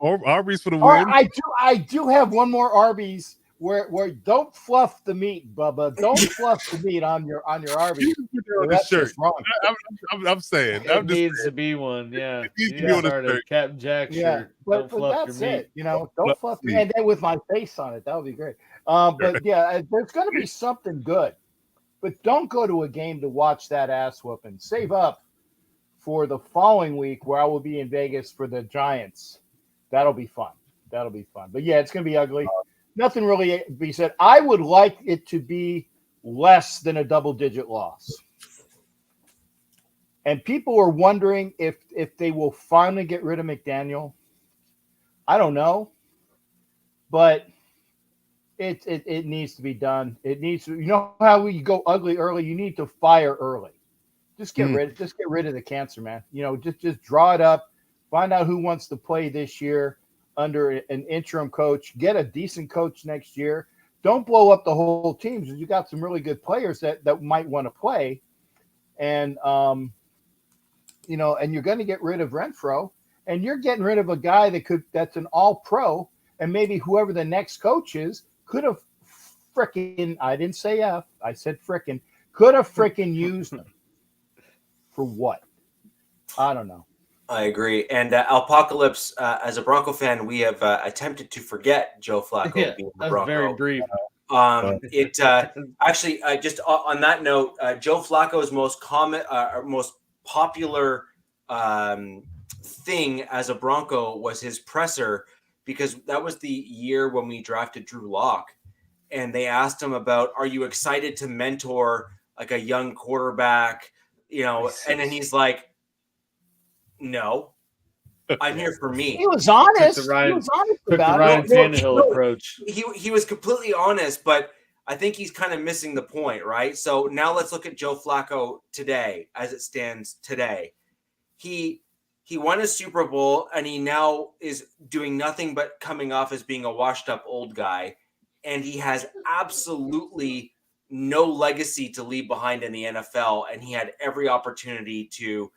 Arby's for the Or win. I do have one more Arby's where don't fluff the meat, Bubba. Don't fluff the meat on your Arby's. That's just wrong. I'm saying It needs to be one. Yeah. It needs to You be on the start a shirt. Captain Jack shirt. But Don't fluff that's your meat. it. Don't fluff the meat. And then with my face on it, that would be great. But yeah, there's going to be something good. But don't go to a game to watch that ass whooping. Save up for the following week where I will be in Vegas for the Giants. That'll be fun. But yeah, it's going to be ugly. Nothing really to be said. I would like it to be less than a double-digit loss. And people are wondering if they will finally get rid of McDaniel. I don't know. But it needs to be done. It needs to, how we go ugly early, you need to fire early. Just get rid of the cancer, man. Just draw it up, find out who wants to play this year under an interim coach, get a decent coach next year. Don't blow up the whole team because you got some really good players that might want to play. And and you're going to get rid of Renfro, and you're getting rid of a guy that's an all-pro, and maybe whoever the next coach is could have frickin', I didn't say F, I said frickin', could have frickin' used him. For what? I don't know. I agree. And Apocalypse, as a Bronco fan, we have attempted to forget Joe Flacco being the Bronco. Very brief. Actually, just on that note, Joe Flacco's most popular thing as a Bronco was his presser, because that was the year when we drafted Drew Lock, and they asked him about, are you excited to mentor like a young quarterback? And then he's like, no, I'm here for me. He was honest. Took the Ryan about Tannehill approach. He was completely honest, but I think he's kind of missing the point, right? So now let's look at Joe Flacco today, as it stands today. He won a Super Bowl, and he now is doing nothing but coming off as being a washed-up old guy, and he has absolutely no legacy to leave behind in the NFL, and he had every opportunity to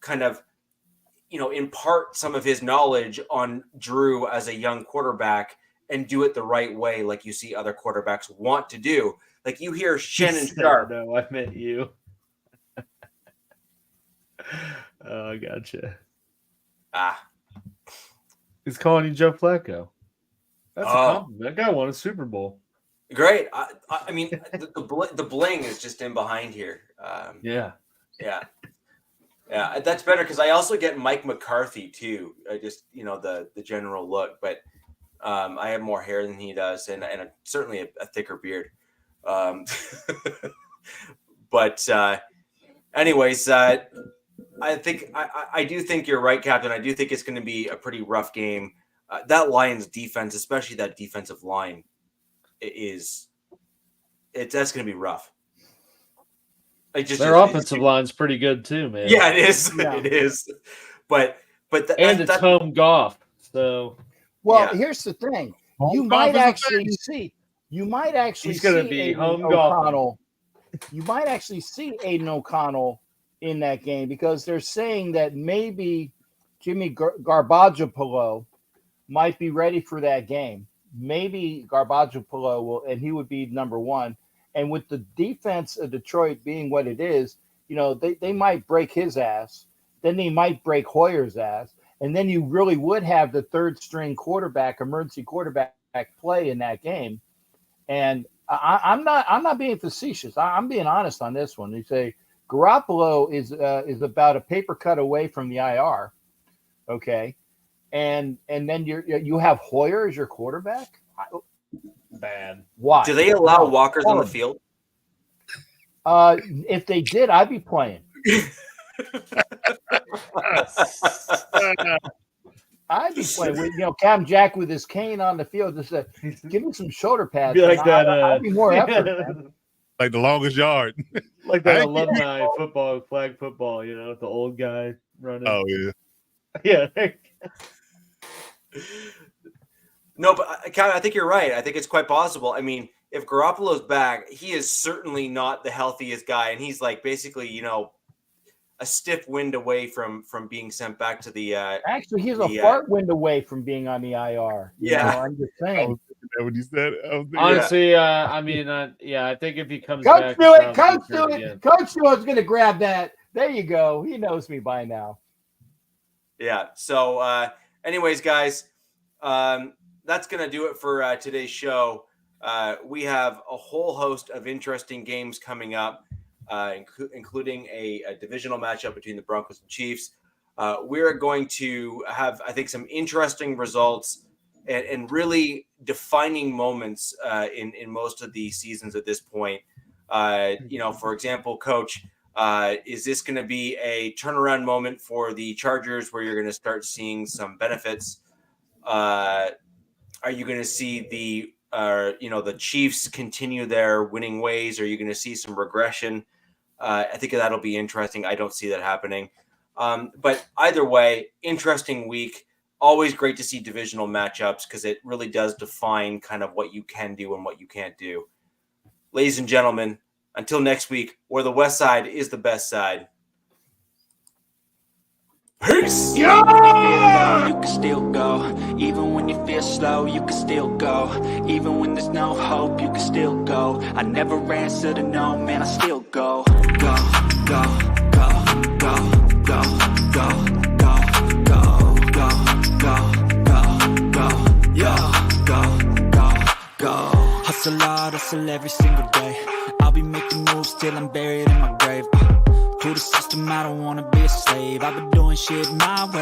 kind of impart some of his knowledge on Drew as a young quarterback and do it the right way, like you see other quarterbacks want to do. Like you hear Shannon Sharp. No, I meant you. Oh, I gotcha. He's calling you Joe Flacco. That's a compliment. That guy won a Super Bowl. Great. I mean, the bling is just in behind here. Yeah. That's better because I also get Mike McCarthy too. Just the general look, but I have more hair than he does, and certainly a thicker beard. But anyways, I think I do think you're right, Captain. I do think it's going to be a pretty rough game. That Lions defense, especially that defensive line, that's going to be rough. Their offensive line's pretty good too, man. Yeah, it is. Yeah. It is. But it's home golf. So here's the thing: you might actually see he's going to be home golf. You might actually see Aiden O'Connell in that game because they're saying that maybe Jimmy Garbaggio might be ready for that game. Maybe Garbaggio will, and he would be number one. And with the defense of Detroit being what it is, they might break his ass. Then they might break Hoyer's ass. And then you really would have the third string emergency quarterback play in that game. And I'm not being facetious. I'm being honest on this one. You say Garoppolo is about a paper cut away from the IR. Okay. And then you have Hoyer as your quarterback. Bad. Why? Do they allow walkers on the field? If they did, I'd be playing. I'd be playing with Cam Jack with his cane on the field. Just give me some shoulder pads. Be like that. I'd be more effort. Man. Like the longest yard. Like that alumni football, flag football, the old guy running. Oh, yeah. Yeah. No, but I think you're right. I think it's quite possible. I mean, if Garoppolo's back, he is certainly not the healthiest guy. And he's like basically, a stiff wind away from being sent back to the actually he's a fart wind away from being on the IR. I'm just saying. What you said. Honestly, I think if he comes back, Coach Stewart's going to grab that. There you go. He knows me by now. Yeah. So, anyways, guys, that's going to do it for today's show. We have a whole host of interesting games coming up. Including a divisional matchup between the Broncos and Chiefs. We're going to have, I think, some interesting results and really defining moments in most of the seasons at this point. For example, Coach, is this going to be a turnaround moment for the Chargers where you're going to start seeing some benefits? Are you going to see the Chiefs continue their winning ways? Are you going to see some regression? I think that'll be interesting. I don't see that happening. But either way, interesting week. Always great to see divisional matchups because it really does define kind of what you can do and what you can't do. Ladies and gentlemen, until next week, where the West Side is the best side. Peace! Yeah! You can still go. Even when you feel slow, you can still go. Even when there's no hope, you can still go. I never answer to no, man, I still go. Go, go, go, go, go, go, go, go, go, go. Hustle hard, hustle every single day. I'll be making moves till I'm buried in my grave. To the system, I don't wanna be a slave. I've been doing shit my way.